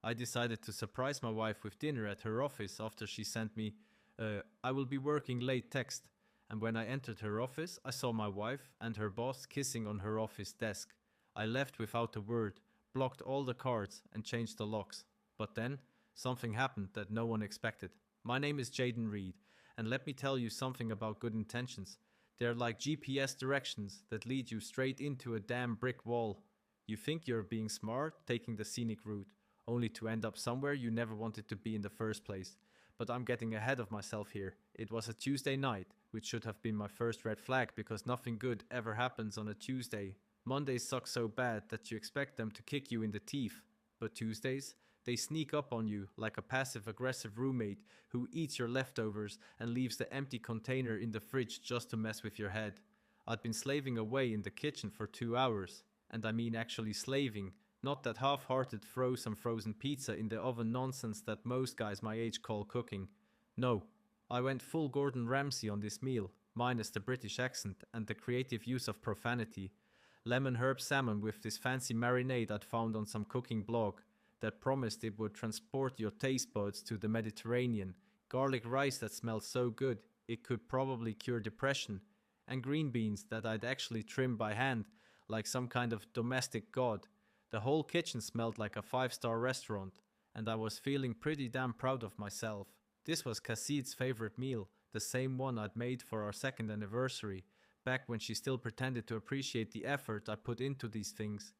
I decided to surprise my wife with dinner at her office after she sent me, I will be working late text. And when I entered her office, I saw my wife and her boss kissing on her office desk. I left without a word, blocked all the cards, and changed the locks. But then, something happened that no one expected. My name is Jaden Reed, and let me tell you something about good intentions. They're like GPS directions that lead you straight into a damn brick wall. You think you're being smart, taking the scenic route, only to end up somewhere you never wanted to be in the first place. But I'm getting ahead of myself here. It was a Tuesday night, which should have been my first red flag because nothing good ever happens on a Tuesday. Mondays suck so bad that you expect them to kick you in the teeth. But Tuesdays, they sneak up on you like a passive-aggressive roommate who eats your leftovers and leaves the empty container in the fridge just to mess with your head. I'd been slaving away in the kitchen for 2 hours. And I mean actually slaving, not that half-hearted throw some frozen pizza in the oven nonsense that most guys my age call cooking. No, I went full Gordon Ramsay on this meal, minus the British accent and the creative use of profanity. Lemon herb salmon with this fancy marinade I'd found on some cooking blog that promised it would transport your taste buds to the Mediterranean, garlic rice that smelled so good it could probably cure depression, and green beans that I'd actually trimmed by hand like some kind of domestic god. The whole kitchen smelled like a five-star restaurant, and I was feeling pretty damn proud of myself. This was Casside's favorite meal, the same one I'd made for our second anniversary, back when she still pretended to appreciate the effort I put into these things,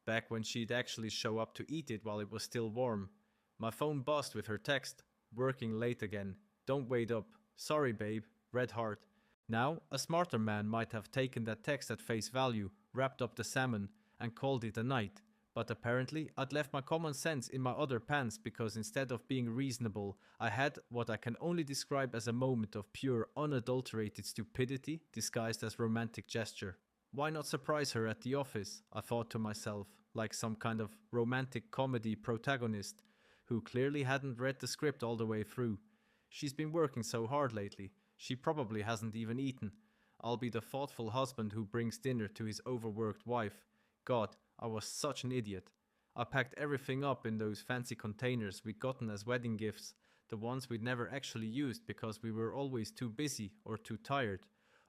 back when she'd actually show up to eat it while it was still warm. My phone buzzed with her text, "Working late again. Don't wait up. Sorry babe, red heart." Now, a smarter man might have taken that text at face value, wrapped up the salmon, and called it a night. But apparently, I'd left my common sense in my other pants because instead of being reasonable, I had what I can only describe as a moment of pure, unadulterated stupidity disguised as romantic gesture. Why not surprise her at the office, I thought to myself, like some kind of romantic comedy protagonist who clearly hadn't read the script all the way through. She's been working so hard lately, she probably hasn't even eaten. I'll be the thoughtful husband who brings dinner to his overworked wife. God, I was such an idiot. I packed everything up in those fancy containers we'd gotten as wedding gifts, the ones we'd never actually used because we were always too busy or too tired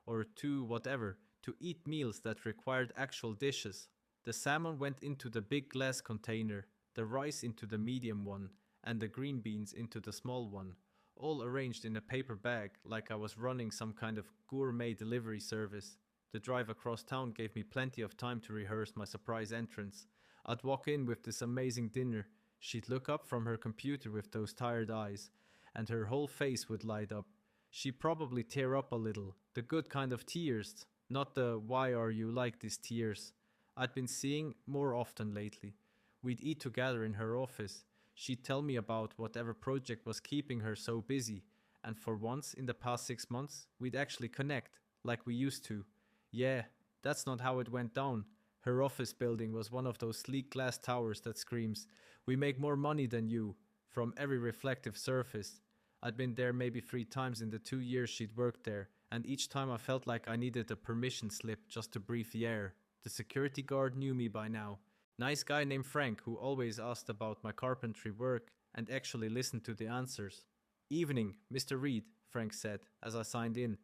or too whatever to eat meals that required actual dishes. The salmon went into the big glass container, the rice into the medium one, and the green beans into the small one, all arranged in a paper bag like I was running some kind of gourmet delivery service. The drive across town gave me plenty of time to rehearse my surprise entrance. I'd walk in with this amazing dinner. She'd look up from her computer with those tired eyes, and her whole face would light up. She'd probably tear up a little, the good kind of tears, not the "why are you like this" tears I'd been seeing more often lately. We'd eat together in her office. She'd tell me about whatever project was keeping her so busy, and for once in the past 6 months, we'd actually connect, like we used to. Yeah, that's not how it went down. Her office building was one of those sleek glass towers that screams, "We make more money than you," from every reflective surface. I'd been there maybe 3 times in the 2 years she'd worked there, and each time I felt like I needed a permission slip just to breathe the air. The security guard knew me by now. Nice guy named Frank who always asked about my carpentry work and actually listened to the answers. "Evening, Mr. Reed," Frank said as I signed in.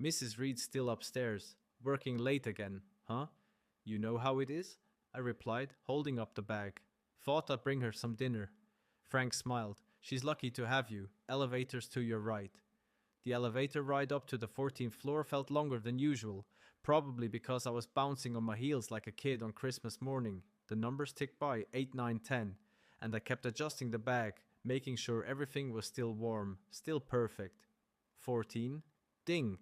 "Mrs. Reed's still upstairs. Working late again, huh?" "You know how it is?" I replied, holding up the bag. "Thought I'd bring her some dinner." Frank smiled. "She's lucky to have you. Elevators to your right." The elevator ride up to the 14th floor felt longer than usual, probably because I was bouncing on my heels like a kid on Christmas morning. The numbers ticked by 8, 9, 10, and I kept adjusting the bag, making sure everything was still warm, still perfect. 14. Ding!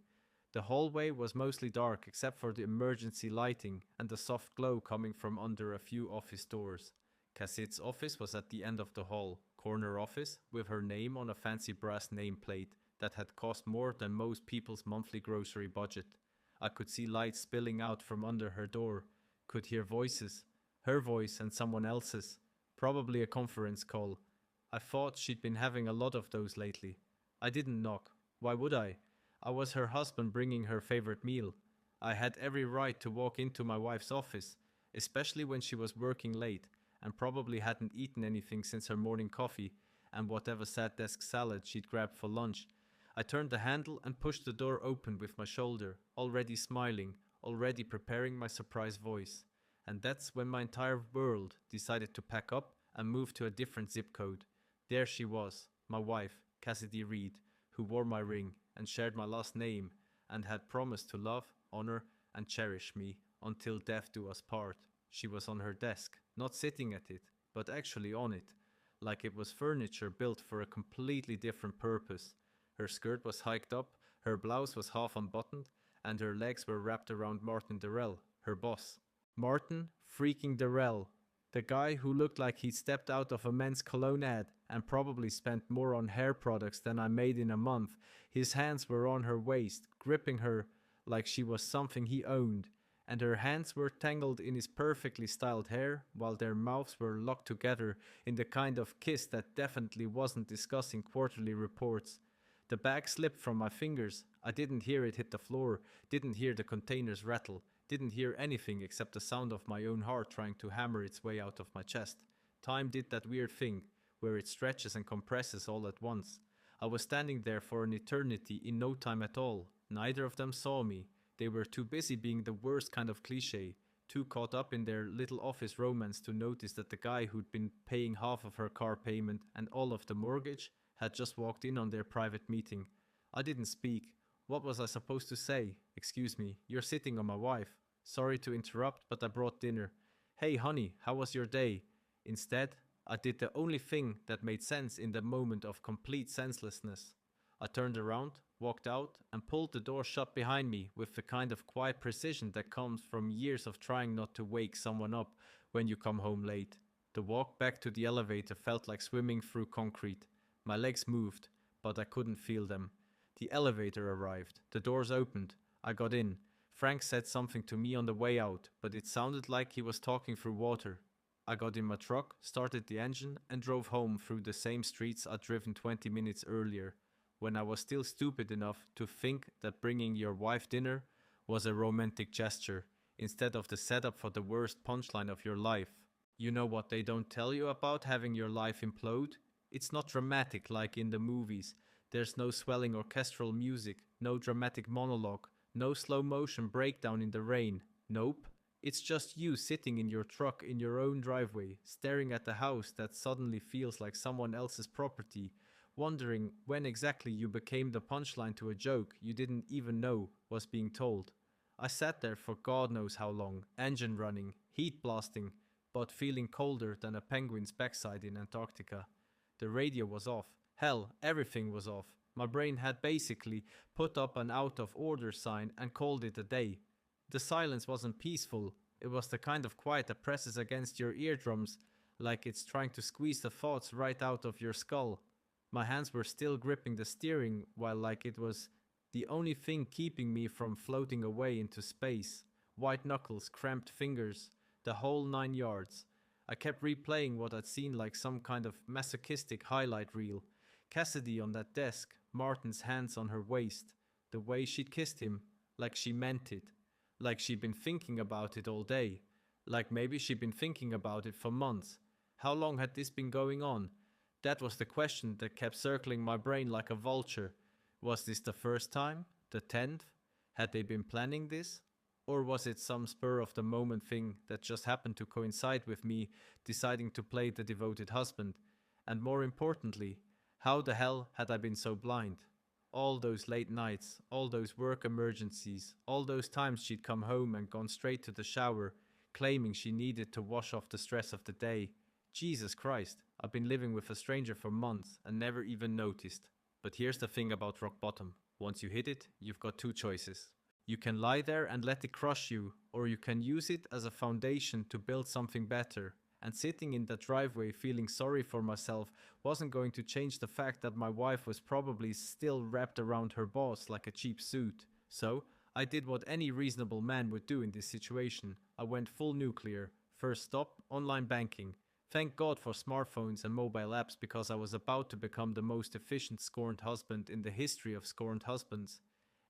The hallway was mostly dark except for the emergency lighting and the soft glow coming from under a few office doors. Cassitte's office was at the end of the hall, corner office, with her name on a fancy brass nameplate that had cost more than most people's monthly grocery budget. I could see lights spilling out from under her door, could hear voices, her voice and someone else's, probably a conference call. I thought she'd been having a lot of those lately. I didn't knock. Why would I? I was her husband bringing her favorite meal. I had every right to walk into my wife's office, especially when she was working late, and probably hadn't eaten anything since her morning coffee and whatever sad desk salad she'd grabbed for lunch. I turned the handle and pushed the door open with my shoulder, already smiling, already preparing my surprise voice. And that's when my entire world decided to pack up and move to a different zip code. There she was, my wife, Cassidy Reed, who wore my ring and shared my last name and had promised to love, honor, and cherish me until death do us part. She was on her desk, not sitting at it, but actually on it, like it was furniture built for a completely different purpose. Her skirt was hiked up, her blouse was half unbuttoned, and her legs were wrapped around Martin Darrell, her boss. Martin freaking Darrell, the guy who looked like he'd stepped out of a men's cologne ad and probably spent more on hair products than I made in a month. His hands were on her waist, gripping her like she was something he owned, and her hands were tangled in his perfectly styled hair, while their mouths were locked together in the kind of kiss that definitely wasn't discussing quarterly reports. The bag slipped from my fingers. I didn't hear it hit the floor, didn't hear the containers rattle, didn't hear anything except the sound of my own heart trying to hammer its way out of my chest. Time did that weird thing, where it stretches and compresses all at once. I was standing there for an eternity in no time at all. Neither of them saw me. They were too busy being the worst kind of cliché, too caught up in their little office romance to notice that the guy who'd been paying half of her car payment and all of the mortgage had just walked in on their private meeting. I didn't speak. What was I supposed to say? Excuse me, you're sitting on my wife. Sorry to interrupt, but I brought dinner. Hey honey, how was your day? Instead, I did the only thing that made sense in the moment of complete senselessness. I turned around, walked out, and pulled the door shut behind me with the kind of quiet precision that comes from years of trying not to wake someone up when you come home late. The walk back to the elevator felt like swimming through concrete. My legs moved, but I couldn't feel them. The elevator arrived. The doors opened. I got in. Frank said something to me on the way out, but it sounded like he was talking through water. I got in my truck, started the engine, and drove home through the same streets I'd driven 20 minutes earlier, when I was still stupid enough to think that bringing your wife dinner was a romantic gesture, instead of the setup for the worst punchline of your life. You know what they don't tell you about having your life implode? It's not dramatic like in the movies. There's no swelling orchestral music, no dramatic monologue, no slow motion breakdown in the rain. Nope. It's just you sitting in your truck in your own driveway, staring at the house that suddenly feels like someone else's property, wondering when exactly you became the punchline to a joke you didn't even know was being told. I sat there for God knows how long, engine running, heat blasting, but feeling colder than a penguin's backside in Antarctica. The radio was off. Hell, everything was off. My brain had basically put up an out of order sign and called it a day. The silence wasn't peaceful. It was the kind of quiet that presses against your eardrums like it's trying to squeeze the thoughts right out of your skull. My hands were still gripping the steering while like it was the only thing keeping me from floating away into space. White knuckles, cramped fingers, the whole 9 yards. I kept replaying what I'd seen like some kind of masochistic highlight reel. Cassidy on that desk, Martin's hands on her waist, the way she'd kissed him, like she meant it, like she'd been thinking about it all day, like maybe she'd been thinking about it for months. How long had this been going on? That was the question that kept circling my brain like a vulture. Was this the first time? The 10th? Had they been planning this? Or was it some spur of the moment thing that just happened to coincide with me deciding to play the devoted husband? And more importantly, how the hell had I been so blind? All those late nights, all those work emergencies, all those times she'd come home and gone straight to the shower, claiming she needed to wash off the stress of the day. Jesus Christ, I've been living with a stranger for months and never even noticed. But here's the thing about rock bottom. Once you hit it, you've got two choices. You can lie there and let it crush you, or you can use it as a foundation to build something better. And sitting in that driveway feeling sorry for myself wasn't going to change the fact that my wife was probably still wrapped around her boss like a cheap suit. So, I did what any reasonable man would do in this situation. I went full nuclear. First stop, online banking. Thank God for smartphones and mobile apps because I was about to become the most efficient scorned husband in the history of scorned husbands.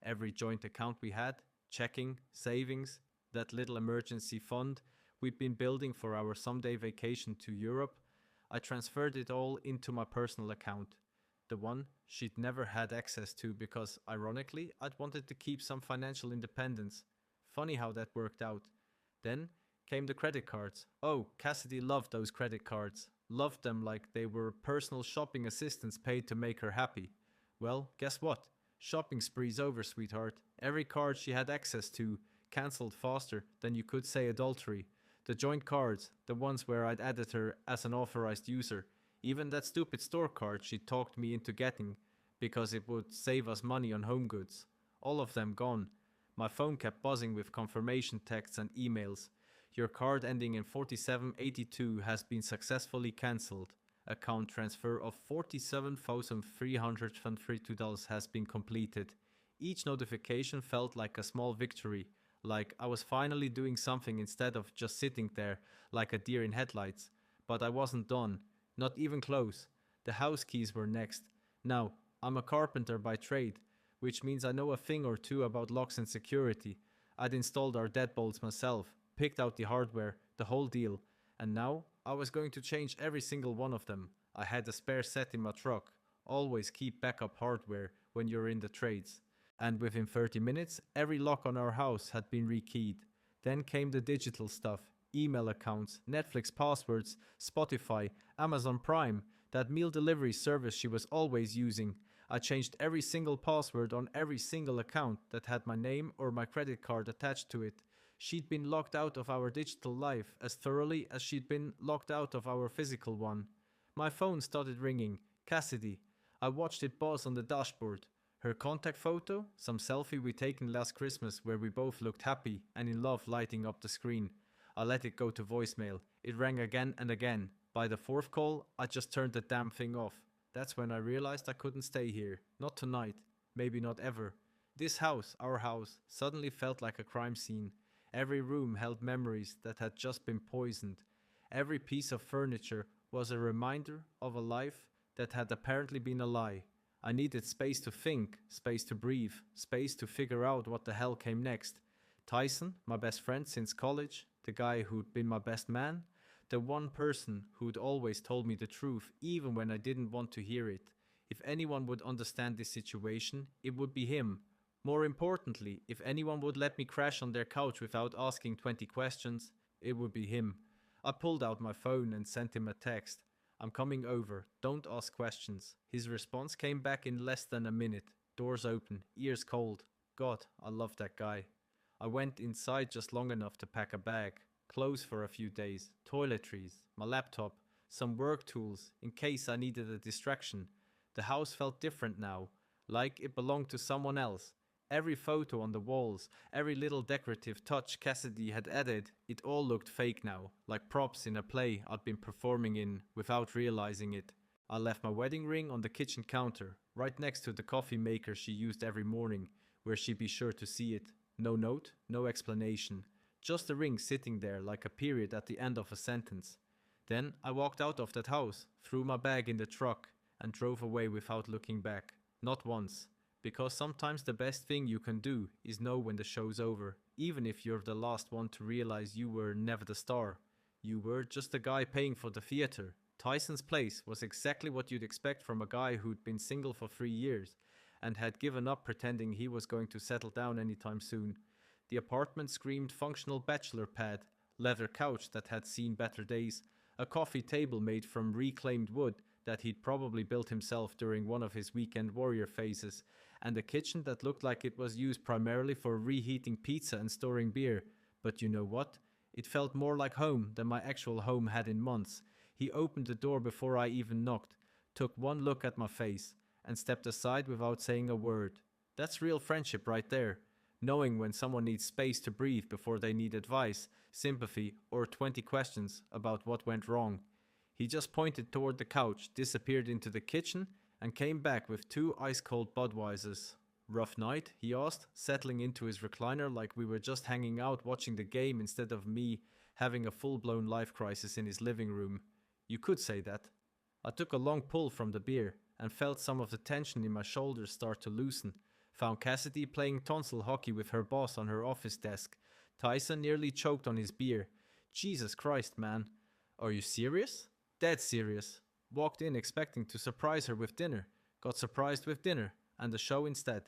Every joint account we had, checking, savings, that little emergency fund, we'd been building for our someday vacation to Europe, I transferred it all into my personal account, the one she'd never had access to because, ironically, I'd wanted to keep some financial independence. Funny how that worked out. Then came the credit cards. Oh, Cassidy loved those credit cards. Loved them like they were personal shopping assistants paid to make her happy. Well, guess what? Shopping spree's over, sweetheart. Every card she had access to cancelled faster than you could say adultery. The joint cards, the ones where I'd added her as an authorized user, even that stupid store card she talked me into getting because it would save us money on home goods. All of them gone. My phone kept buzzing with confirmation texts and emails. Your card ending in 4782 has been successfully cancelled. Account transfer of $47,332 has been completed. Each notification felt like a small victory, like I was finally doing something instead of just sitting there like a deer in headlights. But I wasn't done, not even close. The house keys were next. Now, I'm a carpenter by trade, which means I know a thing or two about locks and security. I'd installed our deadbolts myself, picked out the hardware, the whole deal, and now I was going to change every single one of them. I had a spare set in my truck. Always keep backup hardware when you're in the trades. And within 30 minutes, every lock on our house had been rekeyed. Then came the digital stuff, email accounts, Netflix passwords, Spotify, Amazon Prime, that meal delivery service she was always using. I changed every single password on every single account that had my name or my credit card attached to it. She'd been locked out of our digital life as thoroughly as she'd been locked out of our physical one. My phone started ringing. Cassidy. I watched it buzz on the dashboard. Her contact photo, some selfie we taken last Christmas where we both looked happy and in love lighting up the screen. I let it go to voicemail. It rang again and again. By the fourth call, I just turned the damn thing off. That's when I realized I couldn't stay here. Not tonight. Maybe not ever. This house, our house, suddenly felt like a crime scene. Every room held memories that had just been poisoned. Every piece of furniture was a reminder of a life that had apparently been a lie. I needed space to think, space to breathe, space to figure out what the hell came next. Tyson, my best friend since college, the guy who'd been my best man, the one person who'd always told me the truth even when I didn't want to hear it. If anyone would understand this situation, it would be him. More importantly, if anyone would let me crash on their couch without asking 20 questions, it would be him. I pulled out my phone and sent him a text. I'm coming over, don't ask questions. His response came back in less than a minute. Doors open, ears cold. God, I love that guy. I went inside just long enough to pack a bag, clothes for a few days, toiletries, my laptop, some work tools in case I needed a distraction. The house felt different now, like it belonged to someone else. Every photo on the walls, every little decorative touch Cassidy had added, it all looked fake now, like props in a play I'd been performing in without realizing it. I left my wedding ring on the kitchen counter, right next to the coffee maker she used every morning, where she'd be sure to see it. No note, no explanation. Just a ring sitting there like a period at the end of a sentence. Then I walked out of that house, threw my bag in the truck, and drove away without looking back. Not once. Because sometimes the best thing you can do is know when the show's over, even if you're the last one to realize you were never the star. You were just the guy paying for the theater. Tyson's place was exactly what you'd expect from a guy who'd been single for 3 years and had given up pretending he was going to settle down anytime soon. The apartment screamed functional bachelor pad, leather couch that had seen better days, a coffee table made from reclaimed wood that he'd probably built himself during one of his weekend warrior phases, and a kitchen that looked like it was used primarily for reheating pizza and storing beer. But you know what? It felt more like home than my actual home had in months. He opened the door before I even knocked, took one look at my face, and stepped aside without saying a word. That's real friendship right there. Knowing when someone needs space to breathe before they need advice, sympathy, or 20 questions about what went wrong. He just pointed toward the couch, disappeared into the kitchen, and came back with 2 ice-cold Budweisers. Rough night, he asked, settling into his recliner like we were just hanging out watching the game instead of me having a full-blown life crisis in his living room. You could say that. I took a long pull from the beer and felt some of the tension in my shoulders start to loosen. Found Cassidy playing tonsil hockey with her boss on her office desk. Tyson nearly choked on his beer. Jesus Christ, man. Are you serious? Dead serious. Walked in expecting to surprise her with dinner. Got surprised with dinner, and the show instead.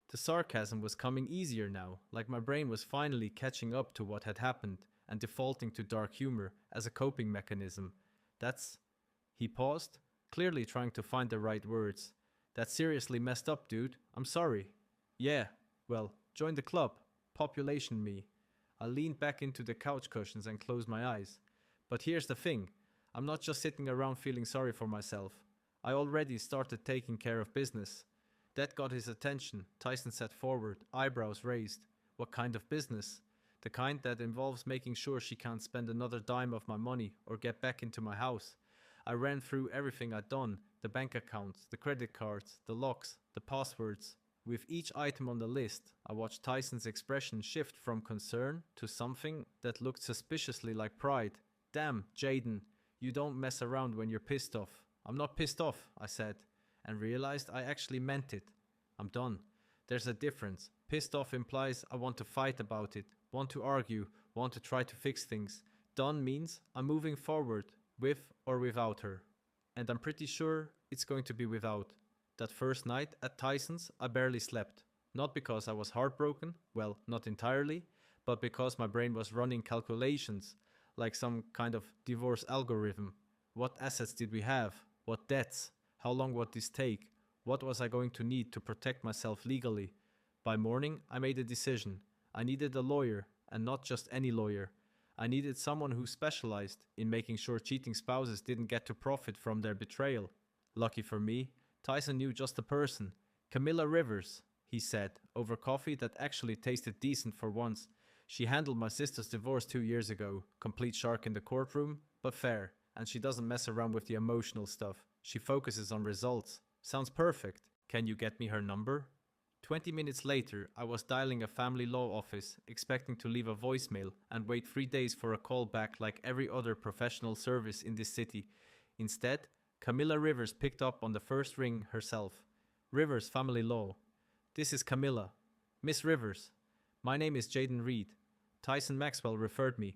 The sarcasm was coming easier now, like my brain was finally catching up to what had happened and defaulting to dark humor as a coping mechanism. That's... He paused, clearly trying to find the right words. That's seriously messed up, dude. I'm sorry. Yeah, well, join the club. Population me. I leaned back into the couch cushions and closed my eyes. But here's the thing. I'm not just sitting around feeling sorry for myself. I already started taking care of business. That got his attention. Tyson sat forward, eyebrows raised. What kind of business? The kind that involves making sure she can't spend another dime of my money or get back into my house. I ran through everything I'd done, the bank accounts, the credit cards, the locks, the passwords. With each item on the list, I watched Tyson's expression shift from concern to something that looked suspiciously like pride. Damn, Jaden, you don't mess around when you're pissed off. I'm not pissed off, I said, and realized I actually meant it. I'm done. There's a difference. Pissed off implies I want to fight about it, want to argue, want to try to fix things. Done means I'm moving forward, with or without her. And I'm pretty sure it's going to be without. That first night at Tyson's, I barely slept. Not because I was heartbroken, well, not entirely, but because my brain was running calculations, like some kind of divorce algorithm. What assets did we have? What debts? How long would this take? What was I going to need to protect myself legally? By morning, I made a decision. I needed a lawyer, and not just any lawyer. I needed someone who specialized in making sure cheating spouses didn't get to profit from their betrayal. Lucky for me, Tyson knew just the person. Camilla Rivers, he said, over coffee that actually tasted decent for once. She handled my sister's divorce 2 years ago. Complete shark in the courtroom, but fair. And she doesn't mess around with the emotional stuff. She focuses on results. Sounds perfect. Can you get me her number? 20 minutes later, I was dialing a family law office, expecting to leave a voicemail and wait 3 days for a call back like every other professional service in this city. Instead, Camilla Rivers picked up on the first ring herself. Rivers Family Law. This is Camilla. Miss Rivers. My name is Jaden Reed. Tyson Maxwell referred me.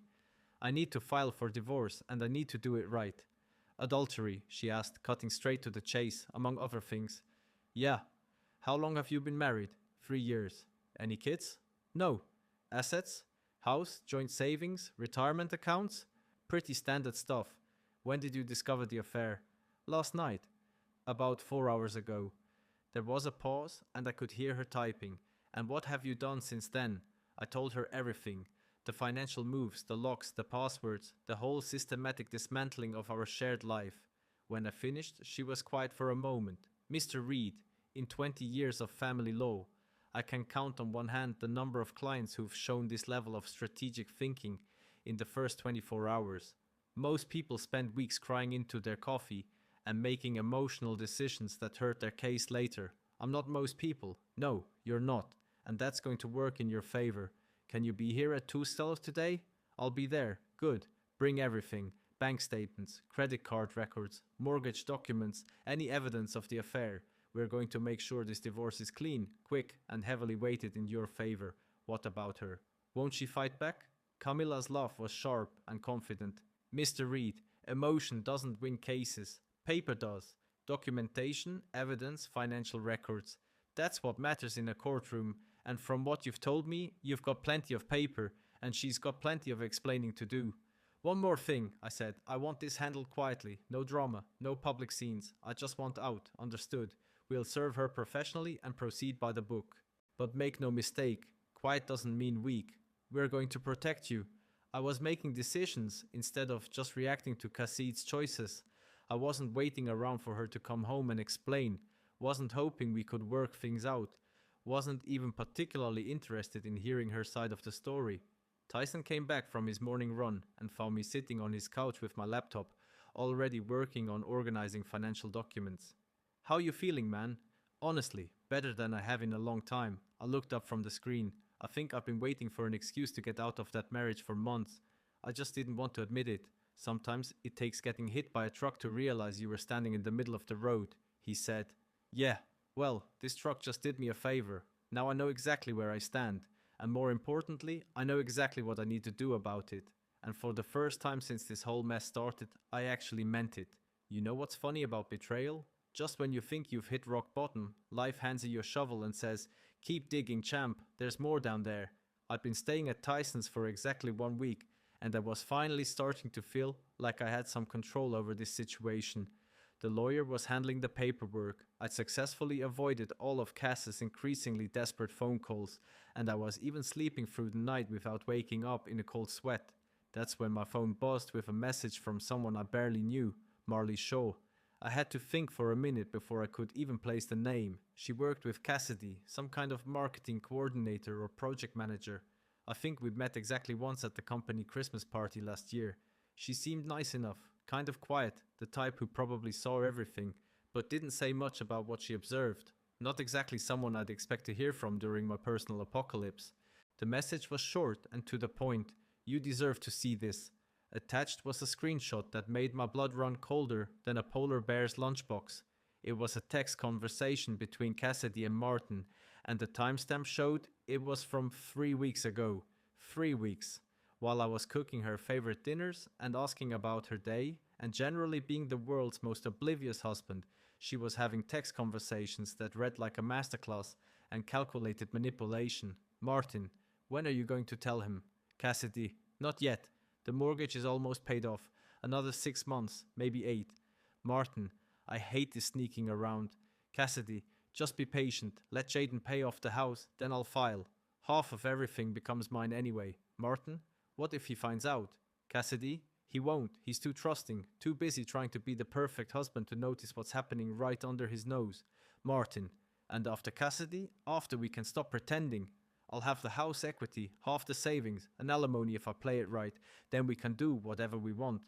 I need to file for divorce and I need to do it right. Adultery, she asked, cutting straight to the chase, among other things. Yeah. How long have you been married? 3 years. Any kids? No. Assets? House, joint savings, retirement accounts? Pretty standard stuff. When did you discover the affair? Last night. About 4 hours ago. There was a pause and I could hear her typing. And what have you done since then? I told her everything. The financial moves, the locks, the passwords, the whole systematic dismantling of our shared life. When I finished, she was quiet for a moment. Mr. Reed, in 20 years of family law, I can count on one hand the number of clients who've shown this level of strategic thinking in the first 24 hours. Most people spend weeks crying into their coffee and making emotional decisions that hurt their case later. I'm not most people. No, you're not. And that's going to work in your favor. Can you be here at 2:12 today? I'll be there. Good. Bring everything. Bank statements, credit card records, mortgage documents, any evidence of the affair. We're going to make sure this divorce is clean, quick, and heavily weighted in your favor. What about her? Won't she fight back? Camilla's laugh was sharp and confident. Mr. Reed, emotion doesn't win cases. Paper does. Documentation, evidence, financial records. That's what matters in a courtroom. And from what you've told me, you've got plenty of paper, and she's got plenty of explaining to do. One more thing, I said. I want this handled quietly. No drama, no public scenes. I just want out. Understood? We'll serve her professionally and proceed by the book. But make no mistake, quiet doesn't mean weak. We're going to protect you. I was making decisions instead of just reacting to Cassid's choices. I wasn't waiting around for her to come home and explain. Wasn't hoping we could work things out. Wasn't even particularly interested in hearing her side of the story. Tyson came back from his morning run and found me sitting on his couch with my laptop, already working on organizing financial documents. How you feeling, man? Honestly, better than I have in a long time. I looked up from the screen. I think I've been waiting for an excuse to get out of that marriage for months. I just didn't want to admit it. Sometimes it takes getting hit by a truck to realize you were standing in the middle of the road, he said. Yeah, well, this truck just did me a favor. Now I know exactly where I stand. And more importantly, I know exactly what I need to do about it. And for the first time since this whole mess started, I actually meant it. You know what's funny about betrayal? Just when you think you've hit rock bottom, life hands you a shovel and says, "Keep digging, champ, there's more down there." I'd been staying at Tyson's for exactly 1 week, and I was finally starting to feel like I had some control over this situation. The lawyer was handling the paperwork. I'd successfully avoided all of Cass's increasingly desperate phone calls, and I was even sleeping through the night without waking up in a cold sweat. That's when my phone buzzed with a message from someone I barely knew, Marley Shaw. I had to think for a minute before I could even place the name. She worked with Cassidy, some kind of marketing coordinator or project manager. I think we met exactly once at the company Christmas party last year. She seemed nice enough, kind of quiet, the type who probably saw everything, but didn't say much about what she observed. Not exactly someone I'd expect to hear from during my personal apocalypse. The message was short and to the point. "You deserve to see this." Attached was a screenshot that made my blood run colder than a polar bear's lunchbox. It was a text conversation between Cassidy and Martin, and the timestamp showed it was from 3 weeks ago. 3 weeks. While I was cooking her favorite dinners and asking about her day, and generally being the world's most oblivious husband, she was having text conversations that read like a masterclass and calculated manipulation. Martin, when are you going to tell him? Cassidy, not yet. The mortgage is almost paid off. Another 6 months, maybe 8. Martin, I hate this sneaking around. Cassidy, just be patient. Let Jaden pay off the house, then I'll file. Half of everything becomes mine anyway. Martin, what if he finds out? Cassidy, he won't. He's too trusting, too busy trying to be the perfect husband to notice what's happening right under his nose. Martin, and after Cassidy, after we can stop pretending. I'll have the house equity, half the savings, and alimony if I play it right. Then we can do whatever we want.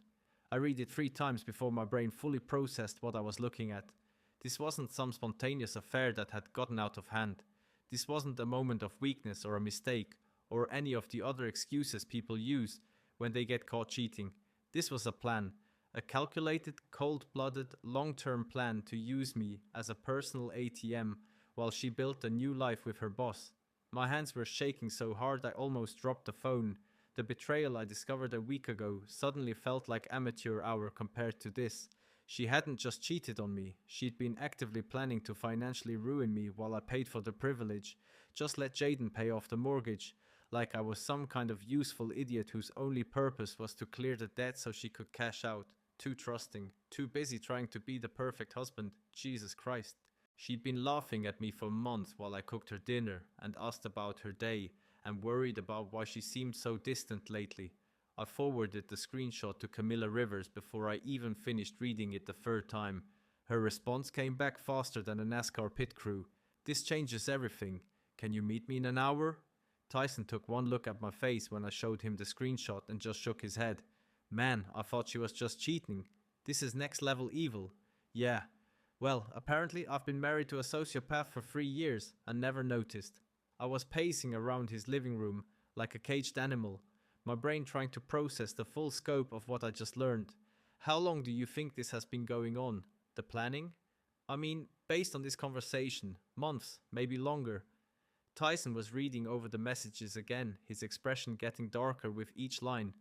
I read it 3 times before my brain fully processed what I was looking at. This wasn't some spontaneous affair that had gotten out of hand. This wasn't a moment of weakness or a mistake, or any of the other excuses people use when they get caught cheating. This was a plan. A calculated, cold-blooded, long-term plan to use me as a personal ATM while she built a new life with her boss. My hands were shaking so hard I almost dropped the phone. The betrayal I discovered a week ago suddenly felt like amateur hour compared to this. She hadn't just cheated on me, she'd been actively planning to financially ruin me while I paid for the privilege. Just let Jaden pay off the mortgage, like I was some kind of useful idiot whose only purpose was to clear the debt so she could cash out. Too trusting, too busy trying to be the perfect husband. Jesus Christ. She'd been laughing at me for months while I cooked her dinner and asked about her day and worried about why she seemed so distant lately. I forwarded the screenshot to Camilla Rivers before I even finished reading it the 3rd time. Her response came back faster than a NASCAR pit crew. "This changes everything. Can you meet me in an hour?" Tyson took one look at my face when I showed him the screenshot and just shook his head. "Man, I thought she was just cheating. This is next level evil." "Yeah. Well, apparently I've been married to a sociopath for 3 years and never noticed." I was pacing around his living room like a caged animal, my brain trying to process the full scope of what I just learned. "How long do you think this has been going on? The planning?" "I mean, based on this conversation, months, maybe longer." Tyson was reading over the messages again, his expression getting darker with each line.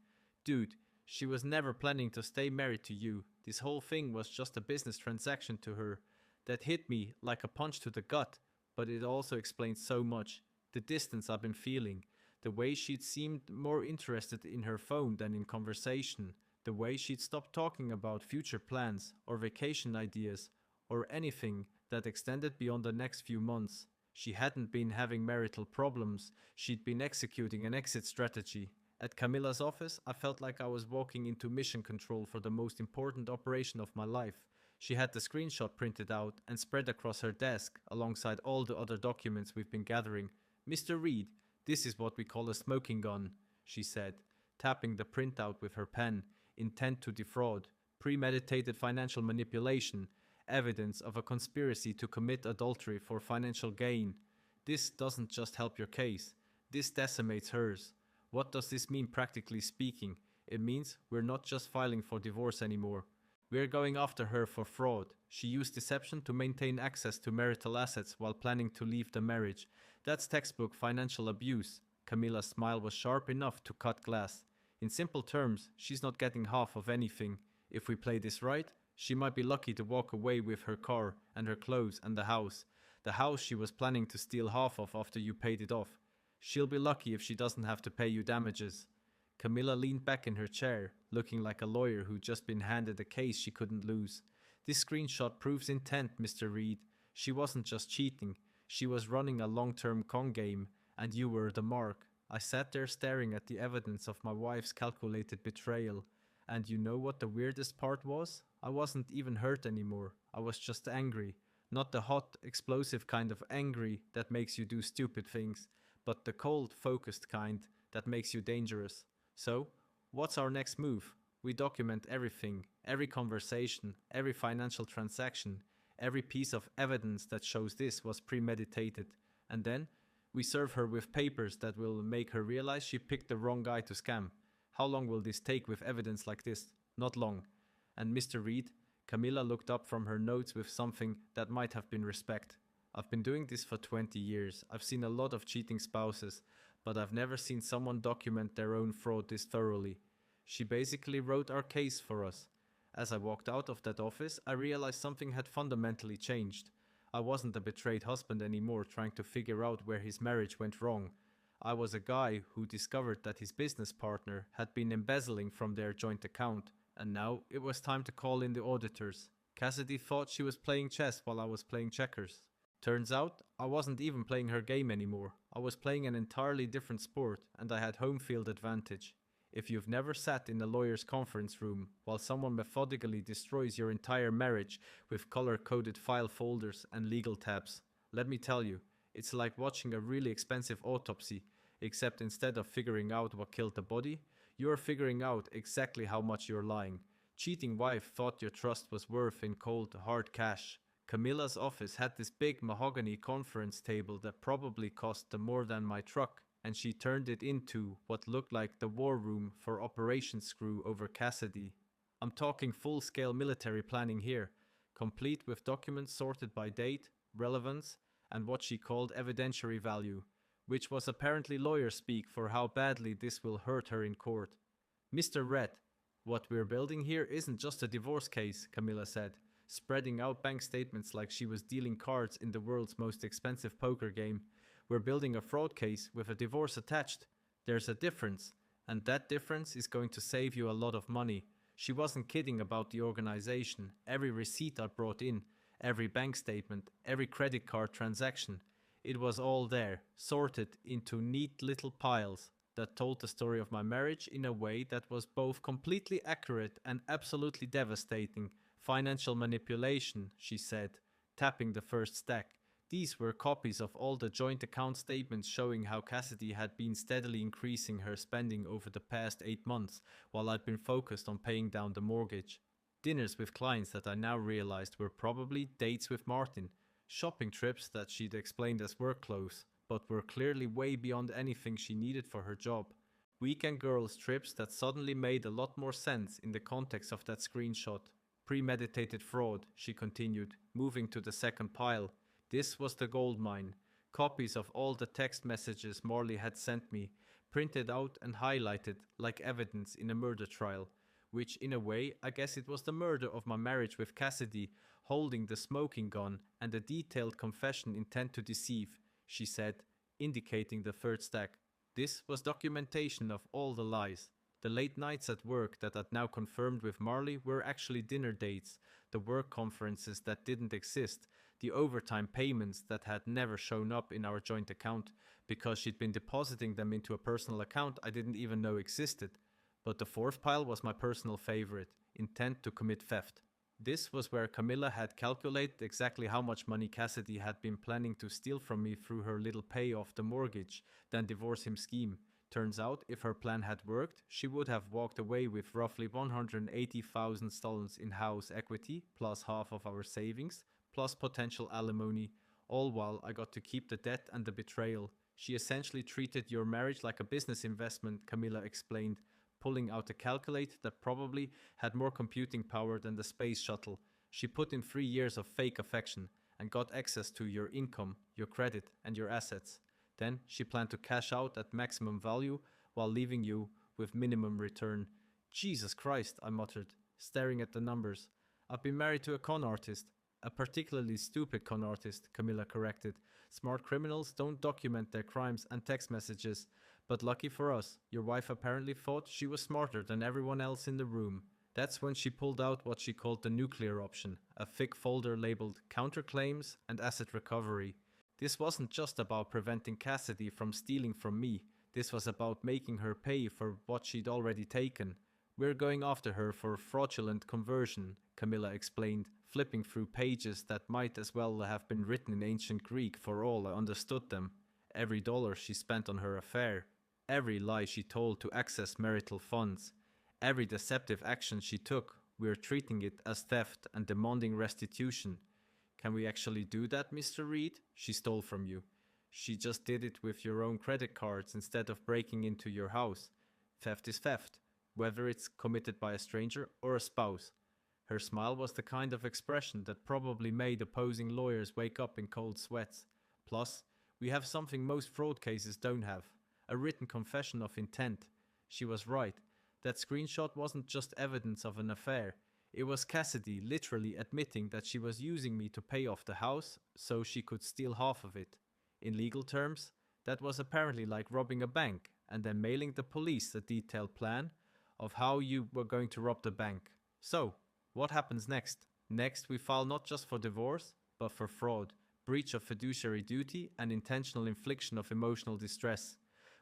"Dude, she was never planning to stay married to you. This whole thing was just a business transaction to her. That hit me like a punch to the gut, but it also explains so much. The distance I've been feeling, the way she'd seemed more interested in her phone than in conversation, the way she'd stopped talking about future plans or vacation ideas or anything that extended beyond the next few months. She hadn't been having marital problems, she'd been executing an exit strategy. At Camilla's office, I felt like I was walking into mission control for the most important operation of my life. She had the screenshot printed out and spread across her desk alongside all the other documents we've been gathering. "Mr. Reed, this is what we call a smoking gun," she said, tapping the printout with her pen. "Intent to defraud, premeditated financial manipulation, evidence of a conspiracy to commit adultery for financial gain. This doesn't just help your case, this decimates hers. What does this mean practically speaking? It means we're not just filing for divorce anymore. We're going after her for fraud. She used deception to maintain access to marital assets while planning to leave the marriage. That's textbook financial abuse." Camilla's smile was sharp enough to cut glass. In simple terms, she's not getting half of anything. If we play this right, she might be lucky to walk away with her car and her clothes and the house. The house she was planning to steal half of after you paid it off. She'll be lucky if she doesn't have to pay you damages. Camilla leaned back in her chair, looking like a lawyer who'd just been handed a case she couldn't lose. This screenshot proves intent, Mr. Reed. She wasn't just cheating, she was running a long-term con game, and you were the mark. I sat there staring at the evidence of my wife's calculated betrayal. And you know what the weirdest part was? I wasn't even hurt anymore. I was just angry. Not the hot, explosive kind of angry that makes you do stupid things, but the cold, focused kind that makes you dangerous. So, what's our next move? We document everything, every conversation, every financial transaction, every piece of evidence that shows this was premeditated. And then, we serve her with papers that will make her realize she picked the wrong guy to scam. How long will this take with evidence like this? Not long. And Mr. Reed, Camilla looked up from her notes with something that might have been respect. I've been doing this for 20 years. I've seen a lot of cheating spouses, but I've never seen someone document their own fraud this thoroughly. She basically wrote our case for us. As I walked out of that office, I realized something had fundamentally changed. I wasn't a betrayed husband anymore trying to figure out where his marriage went wrong. I was a guy who discovered that his business partner had been embezzling from their joint account, and now it was time to call in the auditors. Cassidy thought she was playing chess while I was playing checkers. Turns out, I wasn't even playing her game anymore. I was playing an entirely different sport, and I had home field advantage. If you've never sat in a lawyer's conference room while someone methodically destroys your entire marriage with color-coded file folders and legal tabs, let me tell you, it's like watching a really expensive autopsy, except instead of figuring out what killed the body, you're figuring out exactly how much you're lying. Cheating wife thought your trust was worth in cold, hard cash. Camilla's office had this big mahogany conference table that probably cost more than my truck, and she turned it into what looked like the war room for Operation Screw over Cassidy. I'm talking full-scale military planning here, complete with documents sorted by date, relevance, and what she called evidentiary value, which was apparently lawyer speak for how badly this will hurt her in court. Mr. Red, what we're building here isn't just a divorce case, Camilla said, spreading out bank statements like she was dealing cards in the world's most expensive poker game. We're building a fraud case with a divorce attached. There's a difference, and that difference is going to save you a lot of money. She wasn't kidding about the organization. Every receipt I brought in, every bank statement, every credit card transaction, it was all there, sorted into neat little piles that told the story of my marriage in a way that was both completely accurate and absolutely devastating. Financial manipulation, she said, tapping the first stack. These were copies of all the joint account statements showing how Cassidy had been steadily increasing her spending over the past 8 months, while I'd been focused on paying down the mortgage. Dinners with clients that I now realized were probably dates with Martin, shopping trips that she'd explained as work clothes, but were clearly way beyond anything she needed for her job. Weekend girls trips that suddenly made a lot more sense in the context of that screenshot. Premeditated fraud, she continued, moving to the second pile. This was the gold mine. Copies of all the text messages Morley had sent me, printed out and highlighted like evidence in a murder trial, which in a way I guess it was the murder of my marriage with Cassidy, holding the smoking gun and a detailed confession intent to deceive, she said, indicating the third stack. This was documentation of all the lies. The late nights at work that I'd now confirmed with Marley were actually dinner dates, the work conferences that didn't exist, the overtime payments that had never shown up in our joint account because she'd been depositing them into a personal account I didn't even know existed. But the fourth pile was my personal favorite, intent to commit theft. This was where Camilla had calculated exactly how much money Cassidy had been planning to steal from me through her little pay off the mortgage, then divorce him scheme. Turns out, if her plan had worked, she would have walked away with roughly $180,000 in house equity, plus half of our savings, plus potential alimony, all while I got to keep the debt and the betrayal. She essentially treated your marriage like a business investment, Camilla explained, pulling out a calculator that probably had more computing power than the space shuttle. She put in 3 years of fake affection and got access to your income, your credit, and your assets. Then she planned to cash out at maximum value while leaving you with minimum return. Jesus Christ, I muttered, staring at the numbers. I've been married to a con artist. A particularly stupid con artist, Camilla corrected. Smart criminals don't document their crimes and text messages. But lucky for us, your wife apparently thought she was smarter than everyone else in the room. That's when she pulled out what she called the nuclear option, a thick folder labeled counterclaims and asset recovery. This wasn't just about preventing Cassidy from stealing from me. This was about making her pay for what she'd already taken. We're going after her for fraudulent conversion, Camilla explained, flipping through pages that might as well have been written in ancient Greek for all I understood them. Every dollar she spent on her affair, every lie she told to access marital funds, every deceptive action she took, we're treating it as theft and demanding restitution. Can we actually do that, Mr. Reed? She stole from you. She just did it with your own credit cards instead of breaking into your house. Theft is theft, whether it's committed by a stranger or a spouse. Her smile was the kind of expression that probably made opposing lawyers wake up in cold sweats. Plus, we have something most fraud cases don't have, a written confession of intent. She was right. That screenshot wasn't just evidence of an affair. It was Cassidy literally admitting that she was using me to pay off the house so she could steal half of it. In legal terms, that was apparently like robbing a bank and then mailing the police a detailed plan of how you were going to rob the bank. So, what happens next? Next, we file not just for divorce, but for fraud, breach of fiduciary duty, and intentional infliction of emotional distress.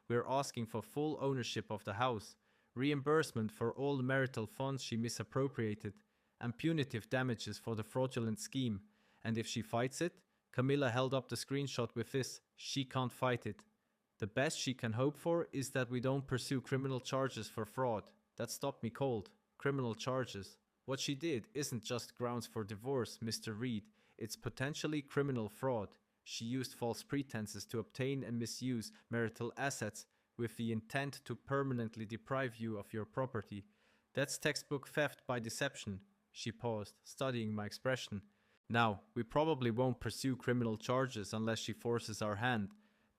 We're asking for full ownership of the house, reimbursement for all the marital funds she misappropriated, and punitive damages for the fraudulent scheme. And if she fights it, Camilla held up the screenshot with this, she can't fight it. The best she can hope for is that we don't pursue criminal charges for fraud. That stopped me cold. Criminal charges. What she did isn't just grounds for divorce, Mr. Reed. It's potentially criminal fraud. She used false pretenses to obtain and misuse marital assets with the intent to permanently deprive you of your property. That's textbook theft by deception. She paused, studying my expression. Now, we probably won't pursue criminal charges unless she forces our hand,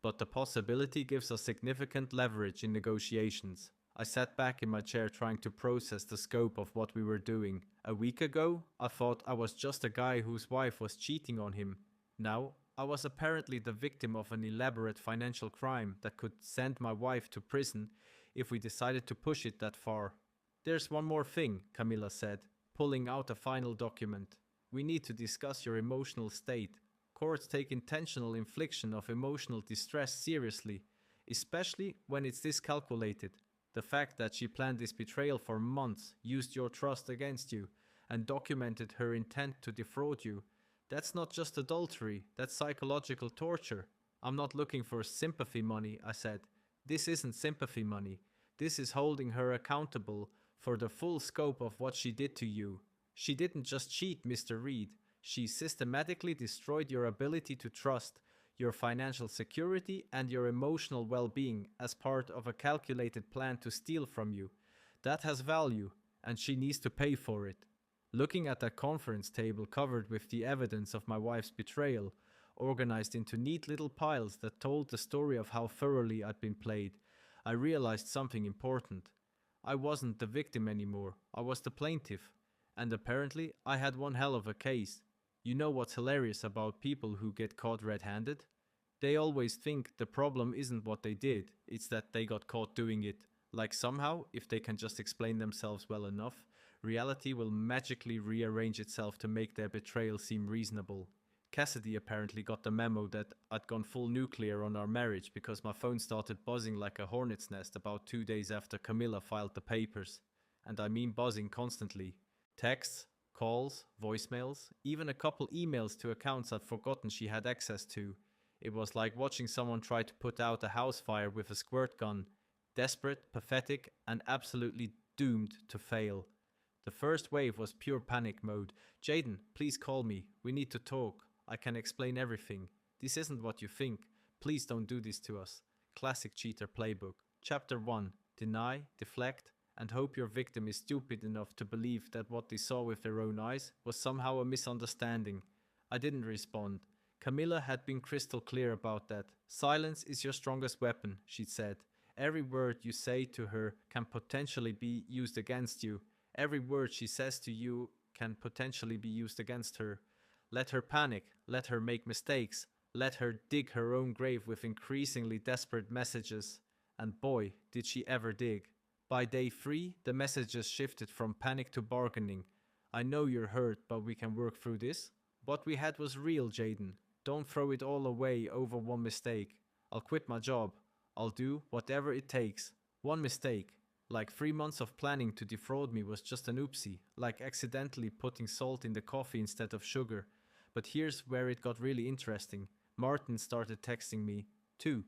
but the possibility gives us significant leverage in negotiations. I sat back in my chair trying to process the scope of what we were doing. A week ago, I thought I was just a guy whose wife was cheating on him. Now, I was apparently the victim of an elaborate financial crime that could send my wife to prison if we decided to push it that far. There's one more thing, Camilla said, pulling out a final document. We need to discuss your emotional state. Courts take intentional infliction of emotional distress seriously, especially when it's this calculated. The fact that she planned this betrayal for months, used your trust against you, and documented her intent to defraud you, that's not just adultery, that's psychological torture. I'm not looking for sympathy money, I said. This isn't sympathy money. This is holding her accountable for the full scope of what she did to you. She didn't just cheat, Mr. Reed. She systematically destroyed your ability to trust, your financial security, and your emotional well-being as part of a calculated plan to steal from you. That has value, and she needs to pay for it. Looking at that conference table covered with the evidence of my wife's betrayal, organized into neat little piles that told the story of how thoroughly I'd been played, I realized something important. I wasn't the victim anymore, I was the plaintiff. And apparently, I had one hell of a case. You know what's hilarious about people who get caught red-handed? They always think the problem isn't what they did, it's that they got caught doing it. Like somehow, if they can just explain themselves well enough, reality will magically rearrange itself to make their betrayal seem reasonable. Cassidy apparently got the memo that I'd gone full nuclear on our marriage because my phone started buzzing like a hornet's nest about 2 days after Camilla filed the papers. And I mean buzzing constantly. Texts, calls, voicemails, even a couple emails to accounts I'd forgotten she had access to. It was like watching someone try to put out a house fire with a squirt gun. Desperate, pathetic, and absolutely doomed to fail. The first wave was pure panic mode. Jaden, please call me. We need to talk. I can explain everything. This isn't what you think. Please don't do this to us. Classic cheater playbook. Chapter 1. Deny, deflect, and hope your victim is stupid enough to believe that what they saw with their own eyes was somehow a misunderstanding. I didn't respond. Camilla had been crystal clear about that. Silence is your strongest weapon, she said, Every word you say to her can potentially be used against you. Every word she says to you can potentially be used against her. Let her panic, let her make mistakes, let her dig her own grave with increasingly desperate messages. And boy, did she ever dig. By day 3, the messages shifted from panic to bargaining. I know you're hurt, but we can work through this. What we had was real, Jaden. Don't throw it all away over one mistake. I'll quit my job. I'll do whatever it takes. One mistake. Like 3 months of planning to defraud me was just an oopsie, like accidentally putting salt in the coffee instead of sugar. But here's where it got really interesting. Martin started texting me, too.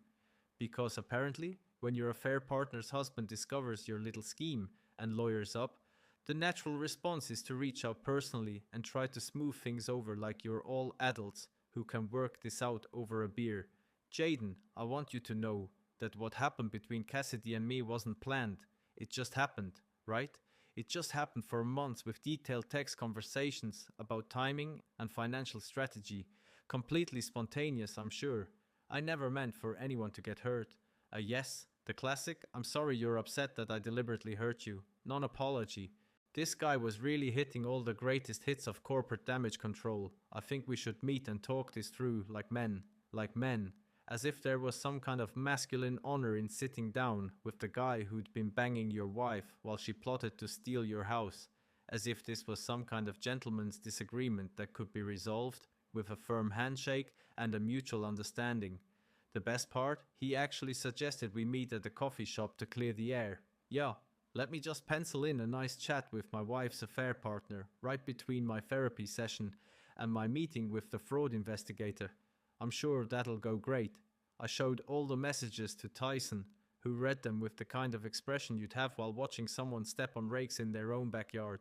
Because apparently, when your affair partner's husband discovers your little scheme and lawyers up, the natural response is to reach out personally and try to smooth things over like you're all adults who can work this out over a beer. Jaden, I want you to know that what happened between Cassidy and me wasn't planned. It just happened, right? It just happened for months with detailed text conversations about timing and financial strategy. Completely spontaneous, I'm sure. I never meant for anyone to get hurt. A yes, the classic, I'm sorry you're upset that I deliberately hurt you. Non-apology. This guy was really hitting all the greatest hits of corporate damage control. I think we should meet and talk this through like men. Like men. As if there was some kind of masculine honor in sitting down with the guy who'd been banging your wife while she plotted to steal your house. As if this was some kind of gentleman's disagreement that could be resolved with a firm handshake and a mutual understanding. The best part, he actually suggested we meet at a coffee shop to clear the air. Yeah, let me just pencil in a nice chat with my wife's affair partner right between my therapy session and my meeting with the fraud investigator. I'm sure that'll go great. I showed all the messages to Tyson, who read them with the kind of expression you'd have while watching someone step on rakes in their own backyard.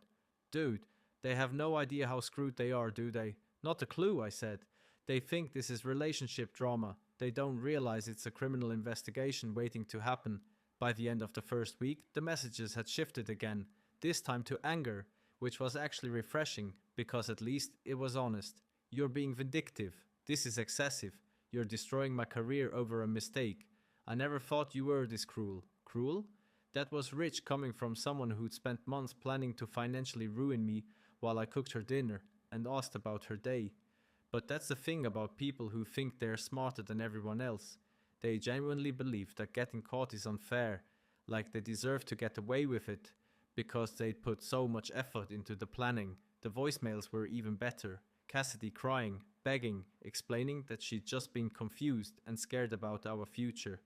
Dude, they have no idea how screwed they are, do they? Not a clue, I said. They think this is relationship drama. They don't realize it's a criminal investigation waiting to happen. By the end of the first week, the messages had shifted again, this time to anger, which was actually refreshing, because at least it was honest. You're being vindictive. This is excessive. You're destroying my career over a mistake. I never thought you were this cruel. Cruel? That was rich coming from someone who'd spent months planning to financially ruin me while I cooked her dinner and asked about her day. But that's the thing about people who think they're smarter than everyone else. They genuinely believe that getting caught is unfair, like they deserve to get away with it, because they'd put so much effort into the planning. The voicemails were even better. Cassidy crying, begging, explaining that she'd just been confused and scared about our future.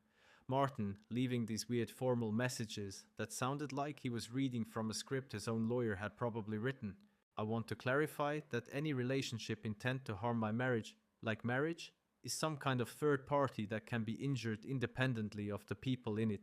Martin leaving these weird formal messages that sounded like he was reading from a script his own lawyer had probably written. I want to clarify that any relationship intent to harm my marriage, like marriage, is some kind of third party that can be injured independently of the people in it.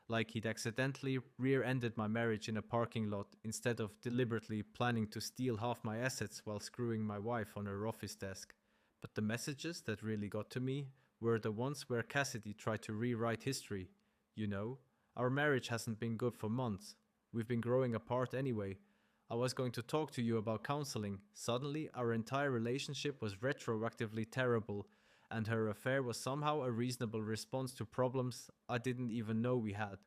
Like he'd accidentally rear-ended my marriage in a parking lot instead of deliberately planning to steal half my assets while screwing my wife on her office desk. But the messages that really got to me were the ones where Cassidy tried to rewrite history. You know, our marriage hasn't been good for months. We've been growing apart anyway. I was going to talk to you about counseling. Suddenly, our entire relationship was retroactively terrible, and her affair was somehow a reasonable response to problems I didn't even know we had.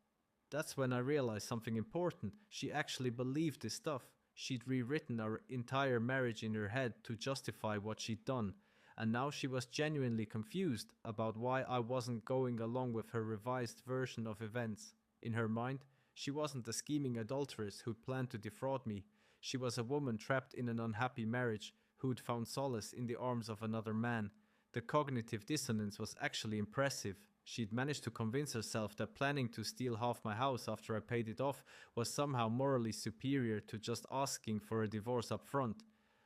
That's when I realized something important. She actually believed this stuff. She'd rewritten our entire marriage in her head to justify what she'd done, and now she was genuinely confused about why I wasn't going along with her revised version of events. In her mind, she wasn't a scheming adulteress who'd planned to defraud me. She was a woman trapped in an unhappy marriage who'd found solace in the arms of another man. The cognitive dissonance was actually impressive. She'd managed to convince herself that planning to steal half my house after I paid it off was somehow morally superior to just asking for a divorce up front.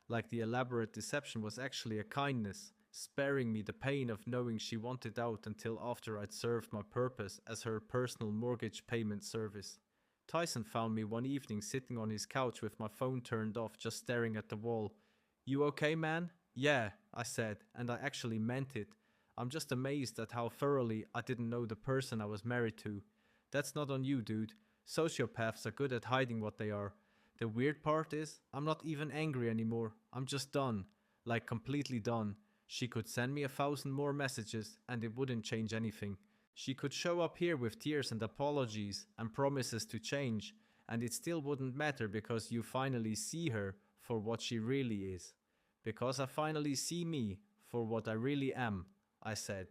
Like the elaborate deception was actually a kindness, sparing me the pain of knowing she wanted out until after I'd served my purpose as her personal mortgage payment service. Tyson found me one evening sitting on his couch with my phone turned off, just staring at the wall. "You okay, man?" "Yeah," I said, and I actually meant it. I'm just amazed at how thoroughly I didn't know the person I was married to. That's not on you, dude. Sociopaths are good at hiding what they are. The weird part is, I'm not even angry anymore. I'm just done. Like completely done. She could send me 1,000 more messages and it wouldn't change anything. She could show up here with tears and apologies and promises to change, and it still wouldn't matter because you finally see her for what she really is. Because I finally see me for what I really am, I said.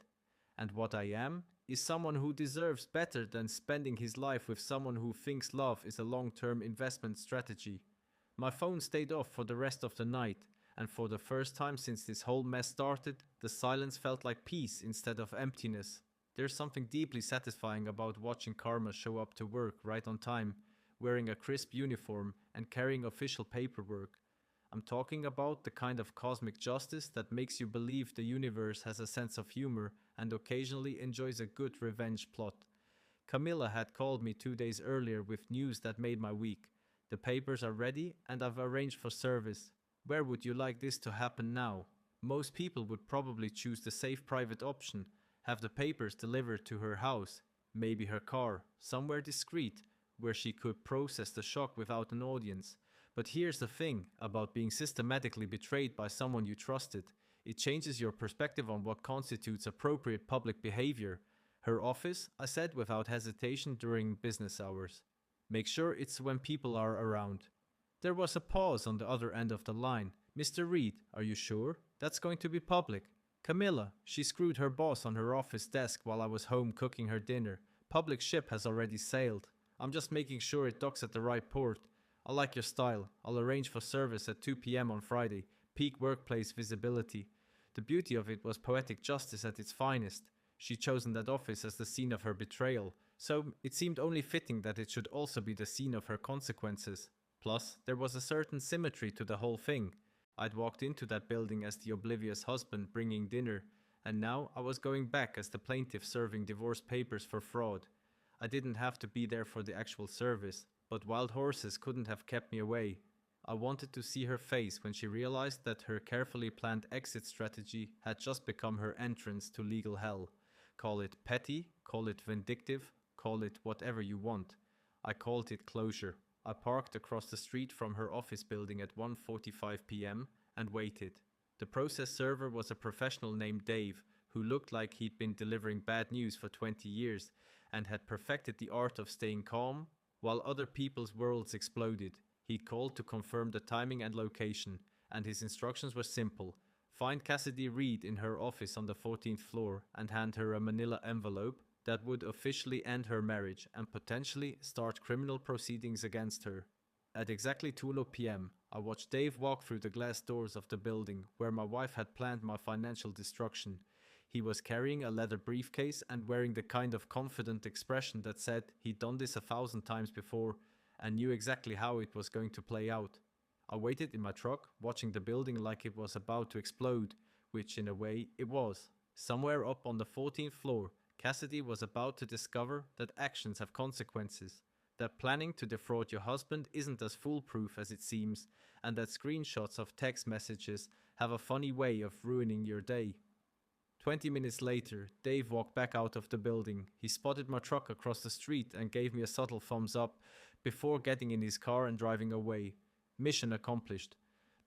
And what I am is someone who deserves better than spending his life with someone who thinks love is a long-term investment strategy. My phone stayed off for the rest of the night, and for the first time since this whole mess started, the silence felt like peace instead of emptiness. There's something deeply satisfying about watching karma show up to work right on time, wearing a crisp uniform and carrying official paperwork. I'm talking about the kind of cosmic justice that makes you believe the universe has a sense of humor and occasionally enjoys a good revenge plot. Camilla had called me 2 days earlier with news that made my week. The papers are ready and I've arranged for service. Where would you like this to happen now? Most people would probably choose the safe private option, have the papers delivered to her house, maybe her car, somewhere discreet, where she could process the shock without an audience. But here's the thing about being systematically betrayed by someone you trusted. It changes your perspective on what constitutes appropriate public behavior. Her office, I said without hesitation during business hours. Make sure it's when people are around. There was a pause on the other end of the line. Mr. Reed, are you sure? That's going to be public. Camilla, she screwed her boss on her office desk while I was home cooking her dinner. Public ship has already sailed. I'm just making sure it docks at the right port. I like your style. I'll arrange for service at 2 p.m. on Friday. Peak workplace visibility. The beauty of it was poetic justice at its finest. She'd chosen that office as the scene of her betrayal, so it seemed only fitting that it should also be the scene of her consequences. Plus, there was a certain symmetry to the whole thing. I'd walked into that building as the oblivious husband bringing dinner, and now I was going back as the plaintiff serving divorce papers for fraud. I didn't have to be there for the actual service, but wild horses couldn't have kept me away. I wanted to see her face when she realized that her carefully planned exit strategy had just become her entrance to legal hell. Call it petty, call it vindictive, call it whatever you want. I called it closure. I parked across the street from her office building at 1:45 p.m. and waited. The process server was a professional named Dave, who looked like he'd been delivering bad news for 20 years and had perfected the art of staying calm while other people's worlds exploded. He'd called to confirm the timing and location, and his instructions were simple. Find Cassidy Reed in her office on the 14th floor and hand her a manila envelope that would officially end her marriage and potentially start criminal proceedings against her. At exactly 2 p.m., I watched Dave walk through the glass doors of the building where my wife had planned my financial destruction. He was carrying a leather briefcase and wearing the kind of confident expression that said he'd done this 1,000 times before and knew exactly how it was going to play out. I waited in my truck, watching the building like it was about to explode, which in a way it was. Somewhere up on the 14th floor, Cassidy was about to discover that actions have consequences, that planning to defraud your husband isn't as foolproof as it seems, and that screenshots of text messages have a funny way of ruining your day. 20 minutes later, Dave walked back out of the building. He spotted my truck across the street and gave me a subtle thumbs up before getting in his car and driving away. Mission accomplished.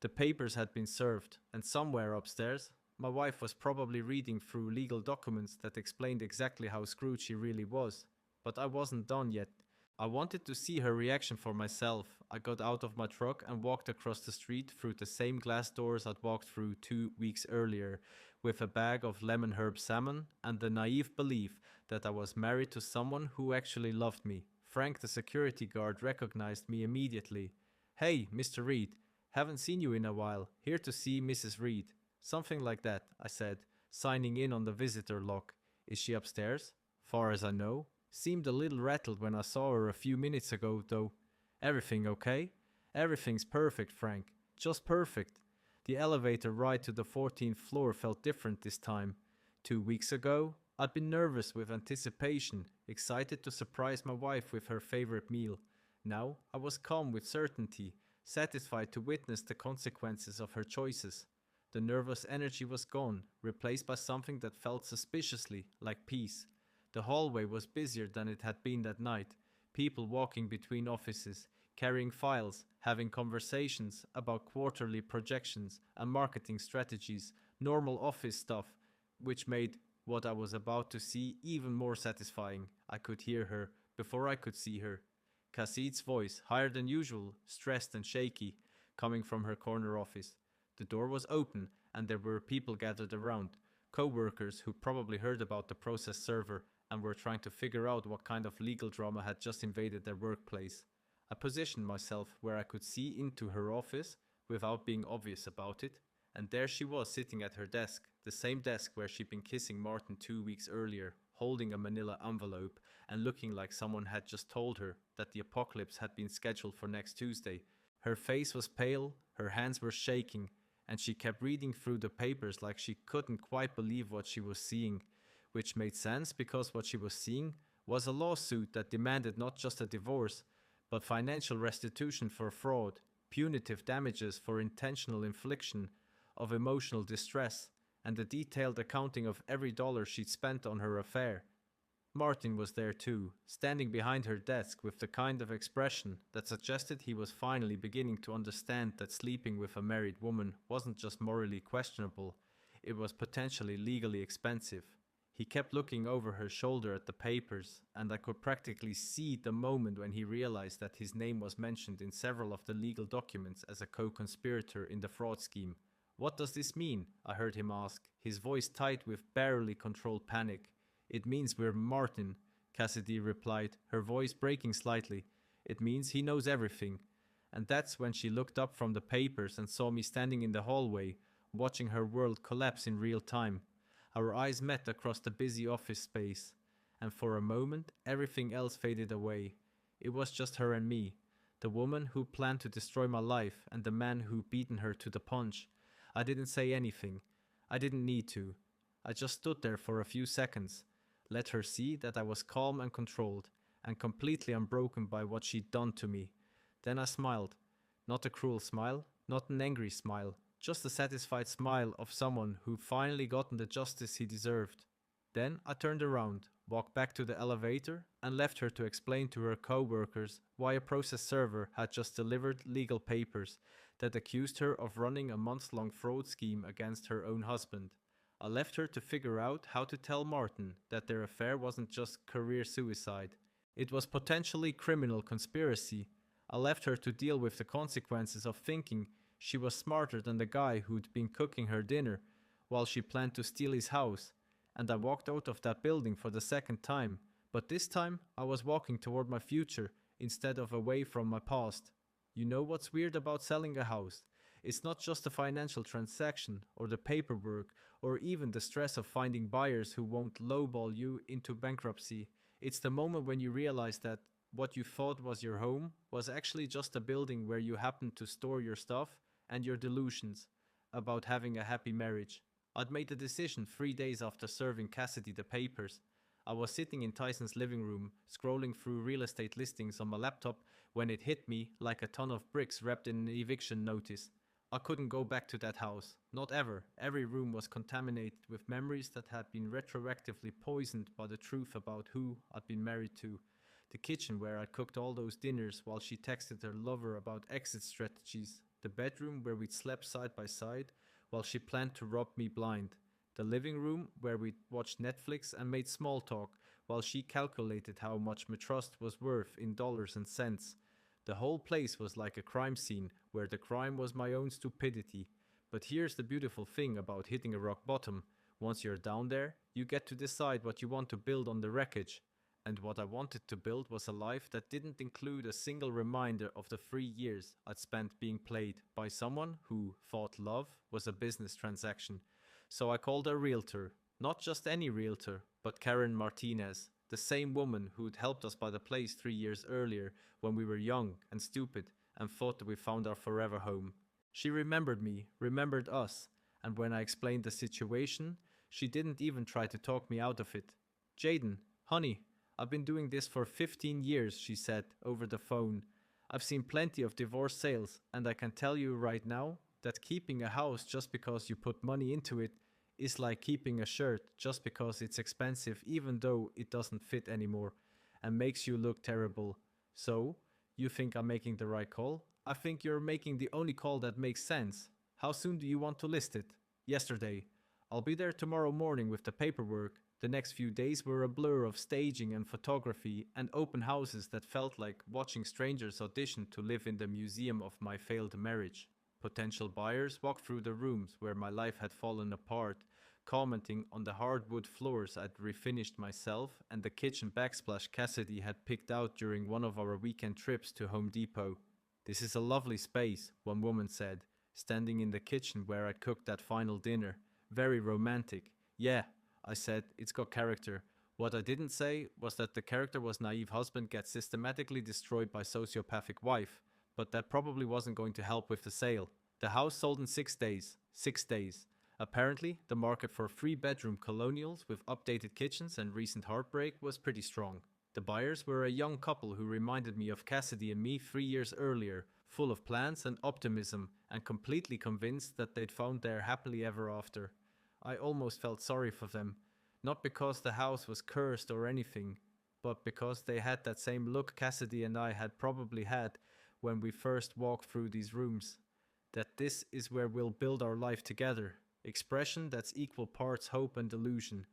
The papers had been served, and somewhere upstairs, my wife was probably reading through legal documents that explained exactly how screwed she really was. But I wasn't done yet. I wanted to see her reaction for myself. I got out of my truck and walked across the street through the same glass doors I'd walked through 2 weeks earlier, with a bag of lemon herb salmon and the naive belief that I was married to someone who actually loved me. Frank, the security guard, recognized me immediately. "Hey, Mr. Reed, haven't seen you in a while. Here to see Mrs. Reed." "Something like that," I said, signing in on the visitor log. "Is she upstairs?" "Far as I know." Seemed a little rattled when I saw her a few minutes ago, though. "Everything okay?" "Everything's perfect, Frank. Just perfect." The elevator ride to the 14th floor felt different this time. 2 weeks ago, I'd been nervous with anticipation, excited to surprise my wife with her favorite meal. Now I was calm with certainty, satisfied to witness the consequences of her choices. The nervous energy was gone, replaced by something that felt suspiciously like peace. The hallway was busier than it had been that night. People walking between offices, carrying files, having conversations about quarterly projections and marketing strategies, normal office stuff, which made what I was about to see even more satisfying. I could hear her before I could see her. Casside's voice, higher than usual, stressed and shaky, coming from her corner office. The door was open, and there were people gathered around, co-workers who probably heard about the process server and were trying to figure out what kind of legal drama had just invaded their workplace. I positioned myself where I could see into her office without being obvious about it, and there she was sitting at her desk, the same desk where she'd been kissing Martin 2 weeks earlier, holding a manila envelope and looking like someone had just told her that the apocalypse had been scheduled for next Tuesday. Her face was pale, her hands were shaking, and she kept reading through the papers like she couldn't quite believe what she was seeing, which made sense because what she was seeing was a lawsuit that demanded not just a divorce, but financial restitution for fraud, punitive damages for intentional infliction of emotional distress, and a detailed accounting of every dollar she'd spent on her affair. Martin was there too, standing behind her desk with the kind of expression that suggested he was finally beginning to understand that sleeping with a married woman wasn't just morally questionable, it was potentially legally expensive. He kept looking over her shoulder at the papers, and I could practically see the moment when he realized that his name was mentioned in several of the legal documents as a co-conspirator in the fraud scheme. "What does this mean?" I heard him ask, his voice tight with barely controlled panic. "It means we're Martin," Cassidy replied, her voice breaking slightly. "It means he knows everything." And that's when she looked up from the papers and saw me standing in the hallway, watching her world collapse in real time. Our eyes met across the busy office space, and for a moment everything else faded away. It was just her and me, the woman who planned to destroy my life and the man who beaten her to the punch. I didn't say anything. I didn't need to. I just stood there for a few seconds, let her see that I was calm and controlled, and completely unbroken by what she'd done to me. Then I smiled. Not a cruel smile, not an angry smile, just a satisfied smile of someone who finally gotten the justice he deserved. Then I turned around, walked back to the elevator, and left her to explain to her co-workers why a process server had just delivered legal papers that accused her of running a months-long fraud scheme against her own husband. I left her to figure out how to tell Martin that their affair wasn't just career suicide. It was potentially criminal conspiracy. I left her to deal with the consequences of thinking she was smarter than the guy who'd been cooking her dinner while she planned to steal his house. And I walked out of that building for the second time, but this time I was walking toward my future instead of away from my past. You know what's weird about selling a house? It's not just the financial transaction or the paperwork or even the stress of finding buyers who won't lowball you into bankruptcy. It's the moment when you realize that what you thought was your home was actually just a building where you happened to store your stuff and your delusions about having a happy marriage. I'd made the decision 3 days after serving Cassidy the papers. I was sitting in Tyson's living room, scrolling through real estate listings on my laptop when it hit me like a ton of bricks wrapped in an eviction notice. I couldn't go back to that house. Not ever. Every room was contaminated with memories that had been retroactively poisoned by the truth about who I'd been married to. The kitchen where I'd cooked all those dinners while she texted her lover about exit strategies. The bedroom where we'd slept side by side while she planned to rob me blind. The living room where we'd watched Netflix and made small talk while she calculated how much my trust was worth in dollars and cents. The whole place was like a crime scene where the crime was my own stupidity. But here's the beautiful thing about hitting a rock bottom. Once you're down there, you get to decide what you want to build on the wreckage. And what I wanted to build was a life that didn't include a single reminder of the 3 years I'd spent being played by someone who thought love was a business transaction. So I called a realtor, not just any realtor, but Karen Martinez, the same woman who'd helped us buy the place 3 years earlier when we were young and stupid and thought that we found our forever home. She remembered me, remembered us, and when I explained the situation, she didn't even try to talk me out of it. "Jaden, honey, I've been doing this for 15 years, she said over the phone. I've seen plenty of divorce sales, and I can tell you right now that keeping a house just because you put money into it is like keeping a shirt just because it's expensive even though it doesn't fit anymore and makes you look terrible. So, you think I'm making the right call? I think you're making the only call that makes sense. How soon do you want to list it?" "Yesterday." I'll be there tomorrow morning with the paperwork. The next few days were a blur of staging and photography and open houses that felt like watching strangers audition to live in the museum of my failed marriage. Potential buyers walked through the rooms where my life had fallen apart, commenting on the hardwood floors I'd refinished myself and the kitchen backsplash Cassidy had picked out during one of our weekend trips to Home Depot. "This is a lovely space," one woman said, standing in the kitchen where I'd cooked that final dinner. "Very romantic." "Yeah," I said, "it's got character." What I didn't say was that the character was naive husband gets systematically destroyed by sociopathic wife, but that probably wasn't going to help with the sale. The house sold in 6 days. 6 days. Apparently, the market for 3-bedroom colonials with updated kitchens and recent heartbreak was pretty strong. The buyers were a young couple who reminded me of Cassidy and me 3 years earlier, full of plans and optimism, and completely convinced that they'd found their happily ever after. I almost felt sorry for them, not because the house was cursed or anything, but because they had that same look Cassidy and I had probably had when we first walked through these rooms. That this is where we'll build our life together. Expression that's equal parts hope and delusion.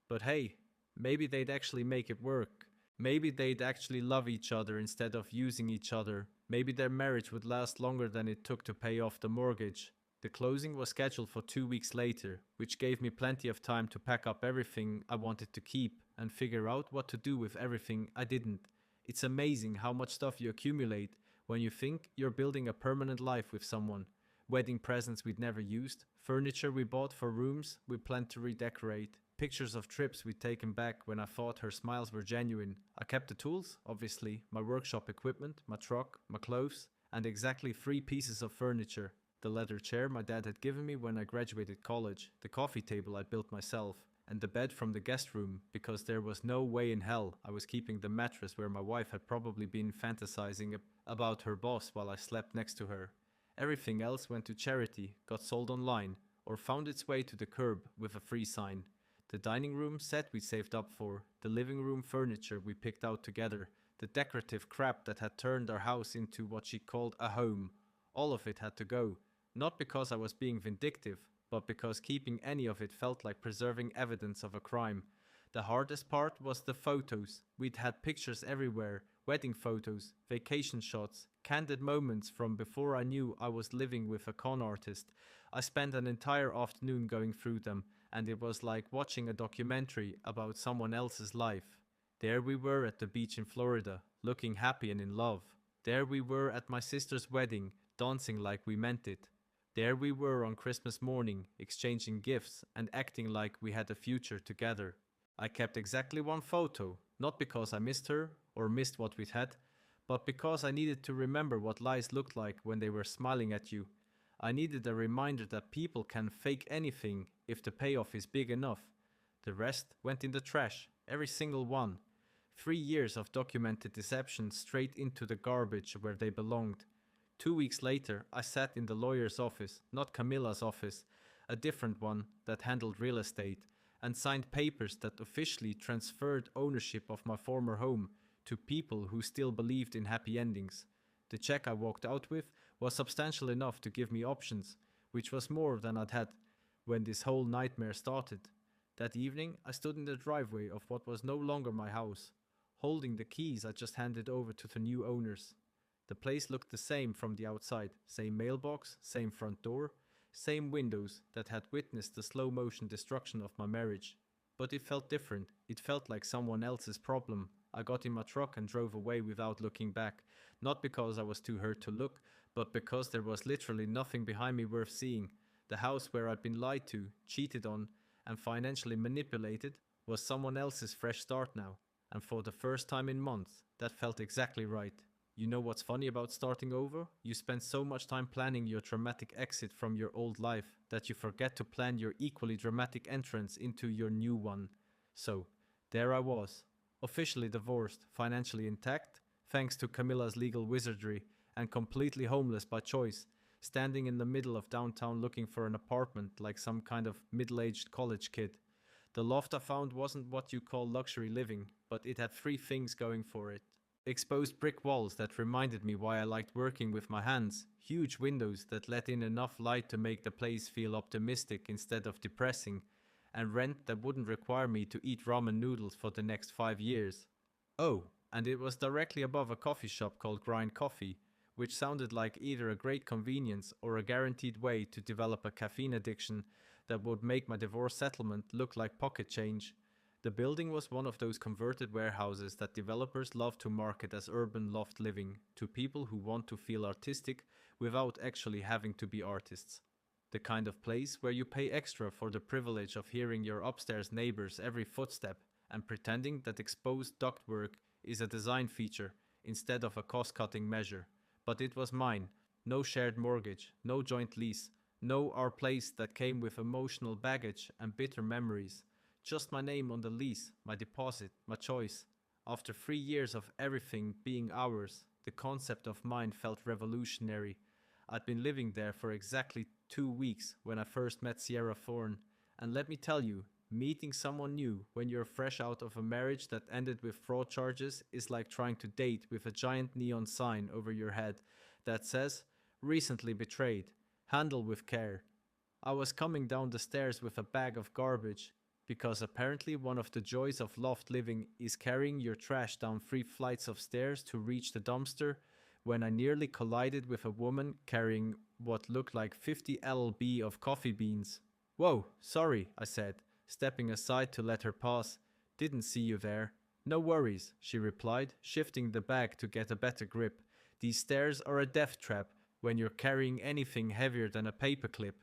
But hey, maybe they'd actually make it work. Maybe they'd actually love each other instead of using each other. Maybe their marriage would last longer than it took to pay off the mortgage. The closing was scheduled for 2 weeks later, which gave me plenty of time to pack up everything I wanted to keep and figure out what to do with everything I didn't. It's amazing how much stuff you accumulate when you think you're building a permanent life with someone. Wedding presents we'd never used, furniture we bought for rooms we planned to redecorate, pictures of trips we'd taken back when I thought her smiles were genuine. I kept the tools, obviously, my workshop equipment, my truck, my clothes, and exactly 3 pieces of furniture. The leather chair my dad had given me when I graduated college, the coffee table I built myself, and the bed from the guest room, because there was no way in hell I was keeping the mattress where my wife had probably been fantasizing about her boss while I slept next to her. Everything else went to charity, got sold online, or found its way to the curb with a free sign. The dining room set we saved up for, the living room furniture we picked out together, the decorative crap that had turned our house into what she called a home. All of it had to go. Not because I was being vindictive, but because keeping any of it felt like preserving evidence of a crime. The hardest part was the photos. We'd had pictures everywhere, wedding photos, vacation shots, candid moments from before I knew I was living with a con artist. I spent an entire afternoon going through them, and it was like watching a documentary about someone else's life. There we were at the beach in Florida, looking happy and in love. There we were at my sister's wedding, dancing like we meant it. There we were on Christmas morning, exchanging gifts and acting like we had a future together. I kept exactly 1 photo, not because I missed her or missed what we'd had, but because I needed to remember what lies looked like when they were smiling at you. I needed a reminder that people can fake anything if the payoff is big enough. The rest went in the trash, every single one. 3 years of documented deception straight into the garbage where they belonged. 2 weeks later, I sat in the lawyer's office, not Camilla's office, a different one that handled real estate, and signed papers that officially transferred ownership of my former home to people who still believed in happy endings. The check I walked out with was substantial enough to give me options, which was more than I'd had when this whole nightmare started. That evening, I stood in the driveway of what was no longer my house, holding the keys I just handed over to the new owners. The place looked the same from the outside, same mailbox, same front door, same windows that had witnessed the slow-motion destruction of my marriage. But it felt different. It felt like someone else's problem. I got in my truck and drove away without looking back, not because I was too hurt to look, but because there was literally nothing behind me worth seeing. The house where I'd been lied to, cheated on, and financially manipulated was someone else's fresh start now. And for the first time in months, that felt exactly right. You know what's funny about starting over? You spend so much time planning your dramatic exit from your old life that you forget to plan your equally dramatic entrance into your new one. So, there I was, officially divorced, financially intact, thanks to Camilla's legal wizardry, and completely homeless by choice, standing in the middle of downtown looking for an apartment like some kind of middle-aged college kid. The loft I found wasn't what you call luxury living, but it had 3 things going for it. Exposed brick walls that reminded me why I liked working with my hands, huge windows that let in enough light to make the place feel optimistic instead of depressing, and rent that wouldn't require me to eat ramen noodles for the next 5 years. Oh, and it was directly above a coffee shop called Grind Coffee, which sounded like either a great convenience or a guaranteed way to develop a caffeine addiction that would make my divorce settlement look like pocket change. The building was one of those converted warehouses that developers love to market as urban loft living to people who want to feel artistic without actually having to be artists. The kind of place where you pay extra for the privilege of hearing your upstairs neighbor's every footstep and pretending that exposed ductwork is a design feature instead of a cost-cutting measure. But it was mine. No shared mortgage, no joint lease, no our place that came with emotional baggage and bitter memories. Just my name on the lease, my deposit, my choice. After 3 years of everything being ours, the concept of mine felt revolutionary. I'd been living there for exactly 2 weeks when I first met Sierra Thorne, and let me tell you, meeting someone new when you're fresh out of a marriage that ended with fraud charges is like trying to date with a giant neon sign over your head that says, "Recently betrayed. Handle with care." I was coming down the stairs with a bag of garbage, because apparently one of the joys of loft living is carrying your trash down 3 flights of stairs to reach the dumpster, when I nearly collided with a woman carrying what looked like 50 lb of coffee beans. "Whoa, sorry," I said, stepping aside to let her pass. "Didn't see you there." "No worries," she replied, shifting the bag to get a better grip. "These stairs are a death trap when you're carrying anything heavier than a paperclip."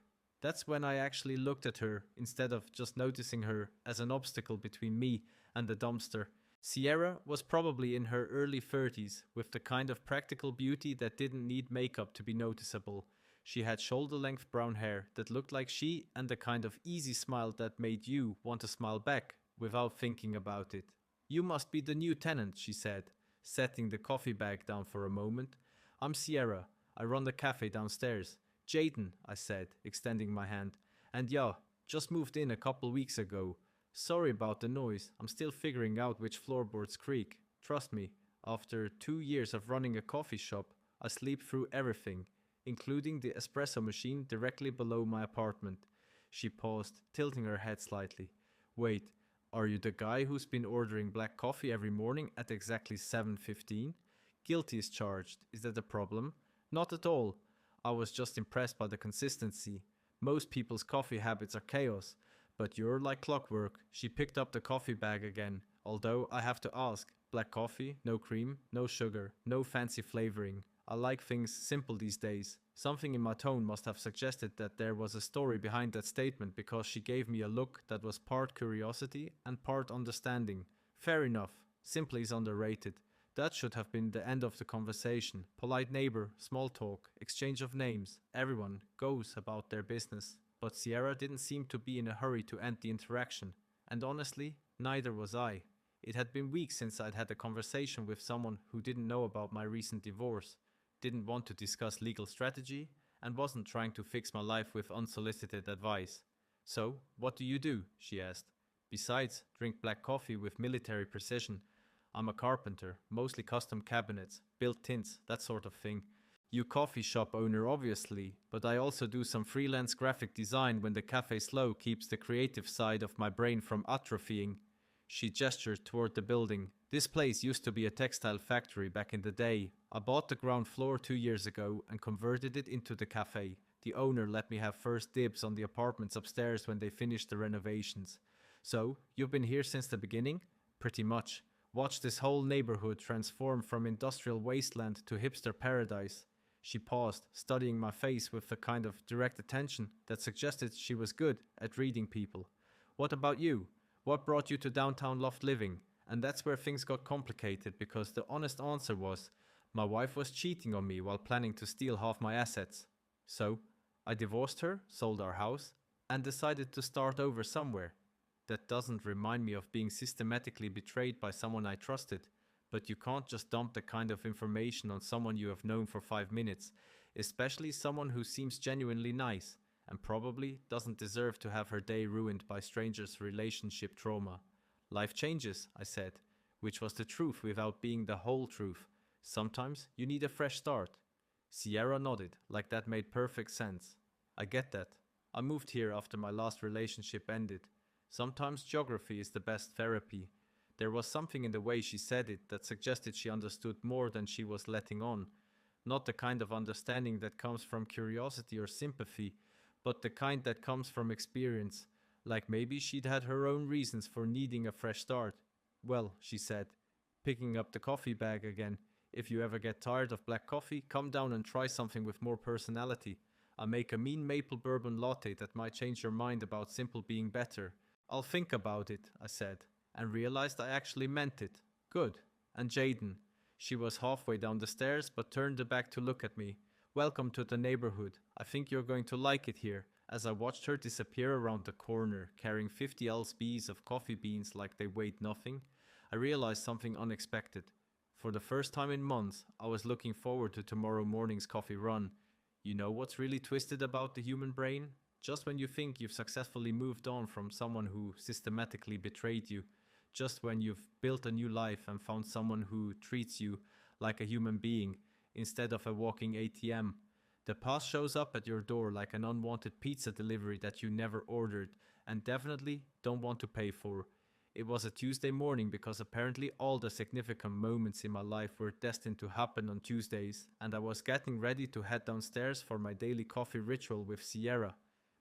That's when I actually looked at her, instead of just noticing her as an obstacle between me and the dumpster. Sierra was probably in her early 30s, with the kind of practical beauty that didn't need makeup to be noticeable. She had shoulder-length brown hair that looked like she, and the kind of easy smile that made you want to smile back without thinking about it. "You must be the new tenant," she said, setting the coffee bag down for a moment. "I'm Sierra. I run the cafe downstairs." "Jaden," I said, extending my hand. "And yeah, just moved in a couple weeks ago. Sorry about the noise. I'm still figuring out which floorboards creak. Trust me, after 2 years of running a coffee shop, I sleep through everything, including the espresso machine directly below my apartment." She paused, tilting her head slightly. "Wait, are you the guy who's been ordering black coffee every morning at exactly 7:15? Guilty is charged. Is that a problem?" "Not at all. I was just impressed by the consistency. Most people's coffee habits are chaos, but you're like clockwork." She picked up the coffee bag again, although I have to ask, black coffee, no cream, no sugar, no fancy flavoring. I like things simple these days. Something in my tone must have suggested that there was a story behind that statement, because she gave me a look that was part curiosity and part understanding. Fair enough. Simply is underrated. That should have been the end of the conversation. Polite neighbor, small talk, exchange of names. Everyone goes about their business. But Sierra didn't seem to be in a hurry to end the interaction. And honestly, neither was I. It had been weeks since I'd had a conversation with someone who didn't know about my recent divorce, didn't want to discuss legal strategy, and wasn't trying to fix my life with unsolicited advice. "So, what do you do?" she asked. "Besides, drink black coffee with military precision." "I'm a carpenter, mostly custom cabinets, built tints, that sort of thing." "You coffee shop owner obviously, but I also do some freelance graphic design when the cafe slow keeps the creative side of my brain from atrophying." She gestured toward the building. "This place used to be a textile factory back in the day. I bought the ground floor 2 years ago and converted it into the cafe. The owner let me have first dibs on the apartments upstairs when they finished the renovations." "So, you've been here since the beginning?" "Pretty much. Watch this whole neighborhood transform from industrial wasteland to hipster paradise." She paused, studying my face with the kind of direct attention that suggested she was good at reading people. "What about you? What brought you to downtown loft living?" And that's where things got complicated, because the honest answer was, my wife was cheating on me while planning to steal half my assets. So, I divorced her, sold our house, and decided to start over somewhere. That doesn't remind me of being systematically betrayed by someone I trusted, but you can't just dump the kind of information on someone you have known for 5 minutes, especially someone who seems genuinely nice, and probably doesn't deserve to have her day ruined by strangers' relationship trauma. "Life changes," I said. which was the truth without being the whole truth. Sometimes you need a fresh start. Sierra nodded, like that made perfect sense. I get that. I moved here after my last relationship ended. Sometimes geography is the best therapy. There was something in the way she said it that suggested she understood more than she was letting on. Not the kind of understanding that comes from curiosity or sympathy, but the kind that comes from experience. Like maybe she'd had her own reasons for needing a fresh start. Well, she said, picking up the coffee bag again, if you ever get tired of black coffee, come down and try something with more personality. I make a mean maple bourbon latte that might change your mind about simple being better. I'll think about it, I said, and realized I actually meant it. Good. And Jaden. She was halfway down the stairs but turned back to look at me. Welcome to the neighborhood. I think you're going to like it here. As I watched her disappear around the corner, carrying 50 lbs of coffee beans like they weighed nothing, I realized something unexpected. For the first time in months, I was looking forward to tomorrow morning's coffee run. You know what's really twisted about the human brain? Just when you think you've successfully moved on from someone who systematically betrayed you, just when you've built a new life and found someone who treats you like a human being instead of a walking ATM, the past shows up at your door like an unwanted pizza delivery that you never ordered and definitely don't want to pay for. It was a Tuesday morning because apparently all the significant moments in my life were destined to happen on Tuesdays, and I was getting ready to head downstairs for my daily coffee ritual with Sierra.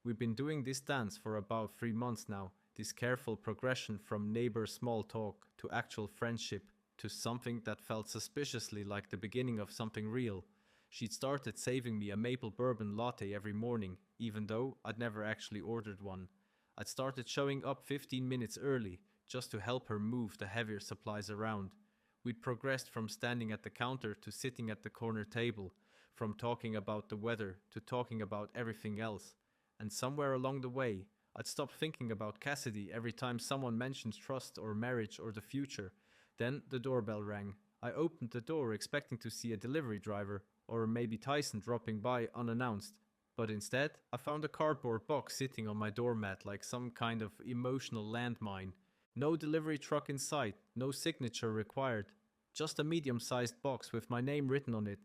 We've been doing this dance for about 3 months now, this careful progression from neighbor small talk to actual friendship to something that felt suspiciously like the beginning of something real. She'd started saving me a maple bourbon latte every morning, even though I'd never actually ordered one. I'd started showing up 15 minutes early, just to help her move the heavier supplies around. We'd progressed from standing at the counter to sitting at the corner table, from talking about the weather to talking about everything else. And somewhere along the way, I'd stopped thinking about Cassidy every time someone mentioned trust or marriage or the future. Then the doorbell rang. I opened the door expecting to see a delivery driver, or maybe Tyson dropping by unannounced. But instead, I found a cardboard box sitting on my doormat like some kind of emotional landmine. No delivery truck in sight, no signature required. Just a medium-sized box with my name written on it.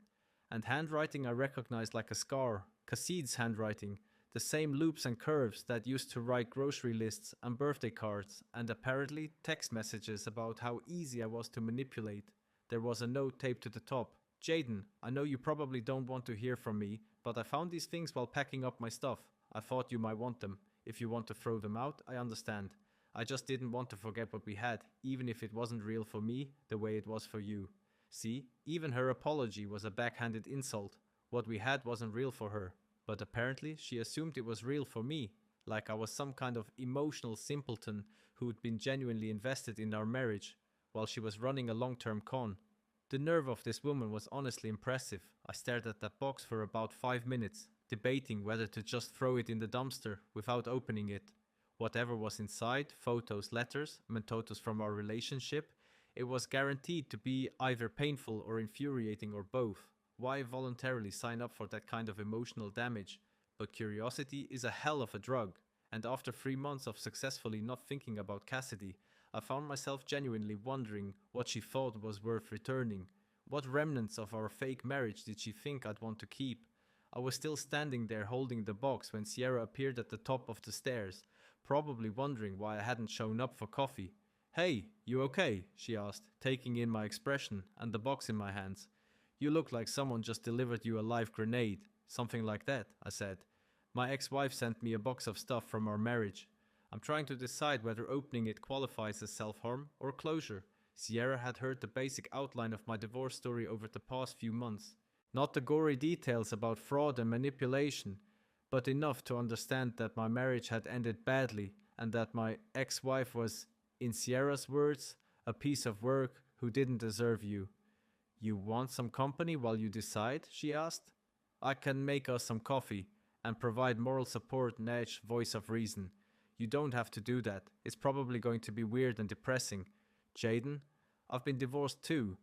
And handwriting I recognized like a scar. Cassid's handwriting. The same loops and curves that used to write grocery lists and birthday cards, and apparently text messages about how easy I was to manipulate. There was a note taped to the top. Jaden, I know you probably don't want to hear from me, but I found these things while packing up my stuff. I thought you might want them. If you want to throw them out, I understand. I just didn't want to forget what we had, even if it wasn't real for me the way it was for you. See, even her apology was a backhanded insult. What we had wasn't real for her, but apparently she assumed it was real for me, like I was some kind of emotional simpleton who'd been genuinely invested in our marriage, while she was running a long-term con. The nerve of this woman was honestly impressive. I stared at that box for about 5 minutes, debating whether to just throw it in the dumpster without opening it. Whatever was inside, photos, letters, mementos from our relationship, it was guaranteed to be either painful or infuriating or both. Why voluntarily sign up for that kind of emotional damage? But curiosity is a hell of a drug, and after 3 months of successfully not thinking about Cassidy, I found myself genuinely wondering what she thought was worth returning. What remnants of our fake marriage did she think I'd want to keep? I was still standing there holding the box when Sierra appeared at the top of the stairs, probably wondering why I hadn't shown up for coffee. "Hey, you okay?" she asked, taking in my expression and the box in my hands. "You look like someone just delivered you a live grenade." "Something like that," I said. "My ex-wife sent me a box of stuff from our marriage. I'm trying to decide whether opening it qualifies as self-harm or closure." Sierra had heard the basic outline of my divorce story over the past few months. Not the gory details about fraud and manipulation, but enough to understand that my marriage had ended badly and that my ex-wife was, in Sierra's words, a piece of work who didn't deserve you. "You want some company while you decide?" she asked. "I can make us some coffee and provide moral support / voice of reason. You don't have to do that. It's probably going to be weird and depressing. Jaden, I've been divorced too.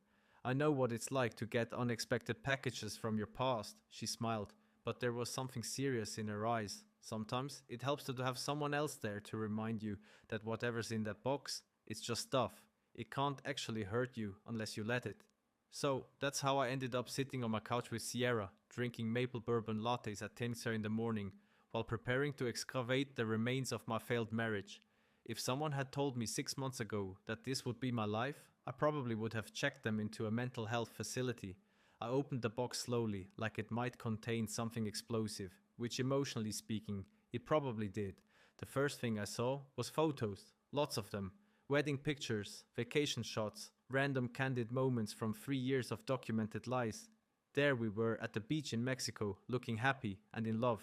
I know what it's like to get unexpected packages from your past." She smiled, but there was something serious in her eyes. Sometimes it helps to have someone else there to remind you that whatever's in that box, it's just stuff. It can't actually hurt you unless you let it. So that's how I ended up sitting on my couch with Sierra, drinking maple bourbon lattes at 10 in the morning, while preparing to excavate the remains of my failed marriage. If someone had told me 6 months ago that this would be my life, I probably would have checked them into a mental health facility. I opened the box slowly, like it might contain something explosive, which emotionally speaking, it probably did. The first thing I saw was photos, lots of them. Wedding pictures, vacation shots, random candid moments from 3 years of documented lies. There we were at the beach in Mexico, looking happy and in love.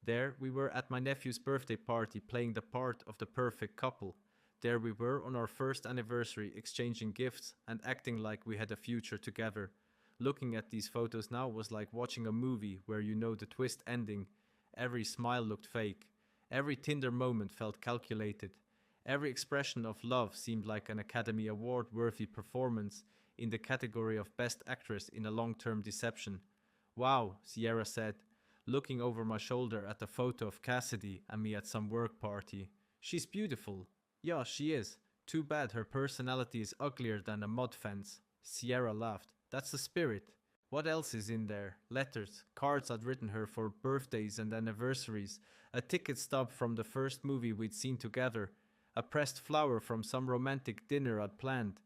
There we were at my nephew's birthday party playing the part of the perfect couple. There we were on our first anniversary exchanging gifts and acting like we had a future together. Looking at these photos now was like watching a movie where you know the twist ending. Every smile looked fake. Every Tinder moment felt calculated. Every expression of love seemed like an Academy Award-worthy performance in the category of Best Actress in a long-term deception. Wow, Sierra said, looking over my shoulder at the photo of Cassidy and me at some work party. She's beautiful. Yeah, she is. Too bad her personality is uglier than a mud fence. Sierra laughed. That's the spirit. What else is in there? Letters, cards I'd written her for birthdays and anniversaries, a ticket stub from the first movie we'd seen together, a pressed flower from some romantic dinner I'd planned.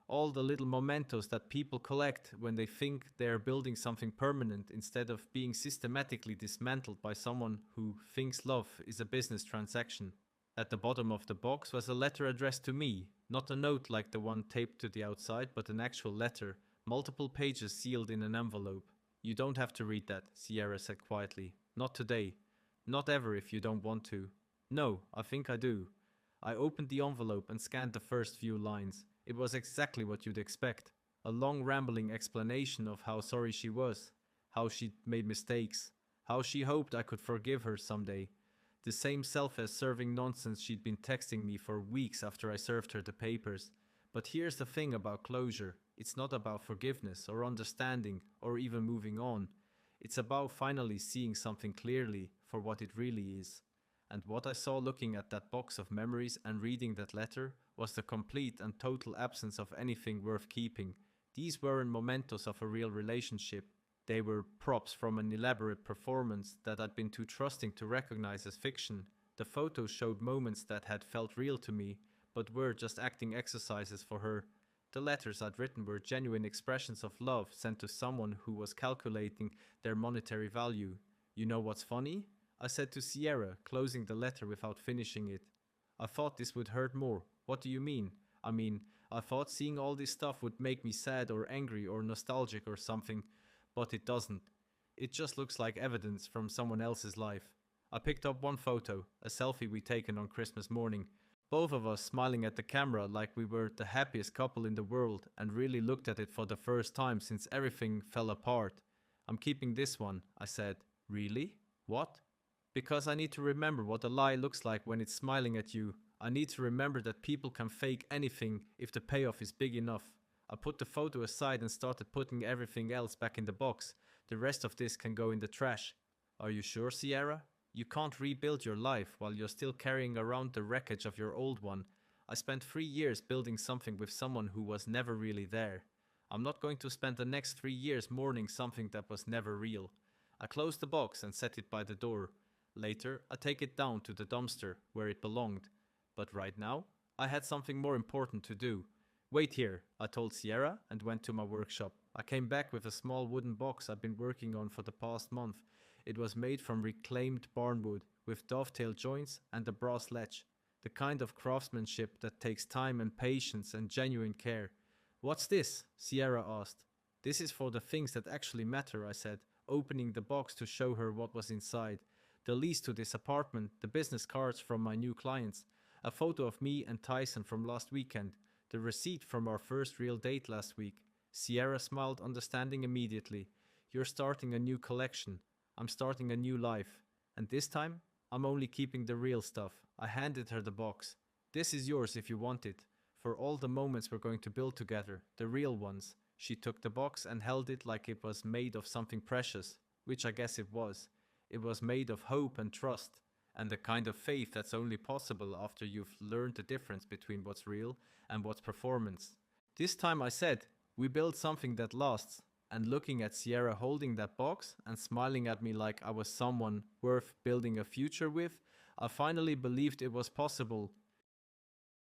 All the little mementos that people collect when they think they are building something permanent instead of being systematically dismantled by someone who thinks love is a business transaction. At the bottom of the box was a letter addressed to me, not a note like the one taped to the outside, but an actual letter, multiple pages sealed in an envelope. You don't have to read that, Sierra said quietly. Not today. Not ever if you don't want to. No, I think I do. I opened the envelope and scanned the first few lines. It was exactly what you'd expect. A long rambling explanation of how sorry she was, how she'd made mistakes, how she hoped I could forgive her someday. The same self-serving nonsense she'd been texting me for weeks after I served her the papers. But here's the thing about closure. It's not about forgiveness or understanding or even moving on. It's about finally seeing something clearly for what it really is. And what I saw looking at that box of memories and reading that letter was the complete and total absence of anything worth keeping. These weren't mementos of a real relationship. They were props from an elaborate performance that I'd been too trusting to recognize as fiction. The photos showed moments that had felt real to me, but were just acting exercises for her. The letters I'd written were genuine expressions of love sent to someone who was calculating their monetary value. You know what's funny? I said to Sierra, closing the letter without finishing it. I thought this would hurt more. What do you mean? I thought seeing all this stuff would make me sad or angry or nostalgic or something, but it doesn't. It just looks like evidence from someone else's life. I picked up one photo, a selfie we'd taken on Christmas morning. Both of us smiling at the camera like we were the happiest couple in the world and really looked at it for the first time since everything fell apart. I'm keeping this one, I said. Really? What? Because I need to remember what a lie looks like when it's smiling at you. I need to remember that people can fake anything if the payoff is big enough. I put the photo aside and started putting everything else back in the box. The rest of this can go in the trash. Are you sure, Sierra? You can't rebuild your life while you're still carrying around the wreckage of your old one. I spent 3 years building something with someone who was never really there. I'm not going to spend the next 3 years mourning something that was never real. I closed the box and set it by the door. Later, I take it down to the dumpster where it belonged. But right now, I had something more important to do. Wait here, I told Sierra and went to my workshop. I came back with a small wooden box I'd been working on for the past month. It was made from reclaimed barnwood with dovetail joints and a brass latch, the kind of craftsmanship that takes time and patience and genuine care. What's this? Sierra asked. This is for the things that actually matter, I said, opening the box to show her what was inside. The lease to this apartment, the business cards from my new clients, a photo of me and Tyson from last weekend, the receipt from our first real date last week. Sierra smiled, understanding immediately. You're starting a new collection. I'm starting a new life. And this time, I'm only keeping the real stuff. I handed her the box. This is yours if you want it. For all the moments we're going to build together, the real ones. She took the box and held it like it was made of something precious, which I guess it was. It was made of hope and trust. and the kind of faith that's only possible after you've learned the difference between what's real and what's performance. This time I said, we build something that lasts, and looking at Sierra holding that box and smiling at me like I was someone worth building a future with, I finally believed it was possible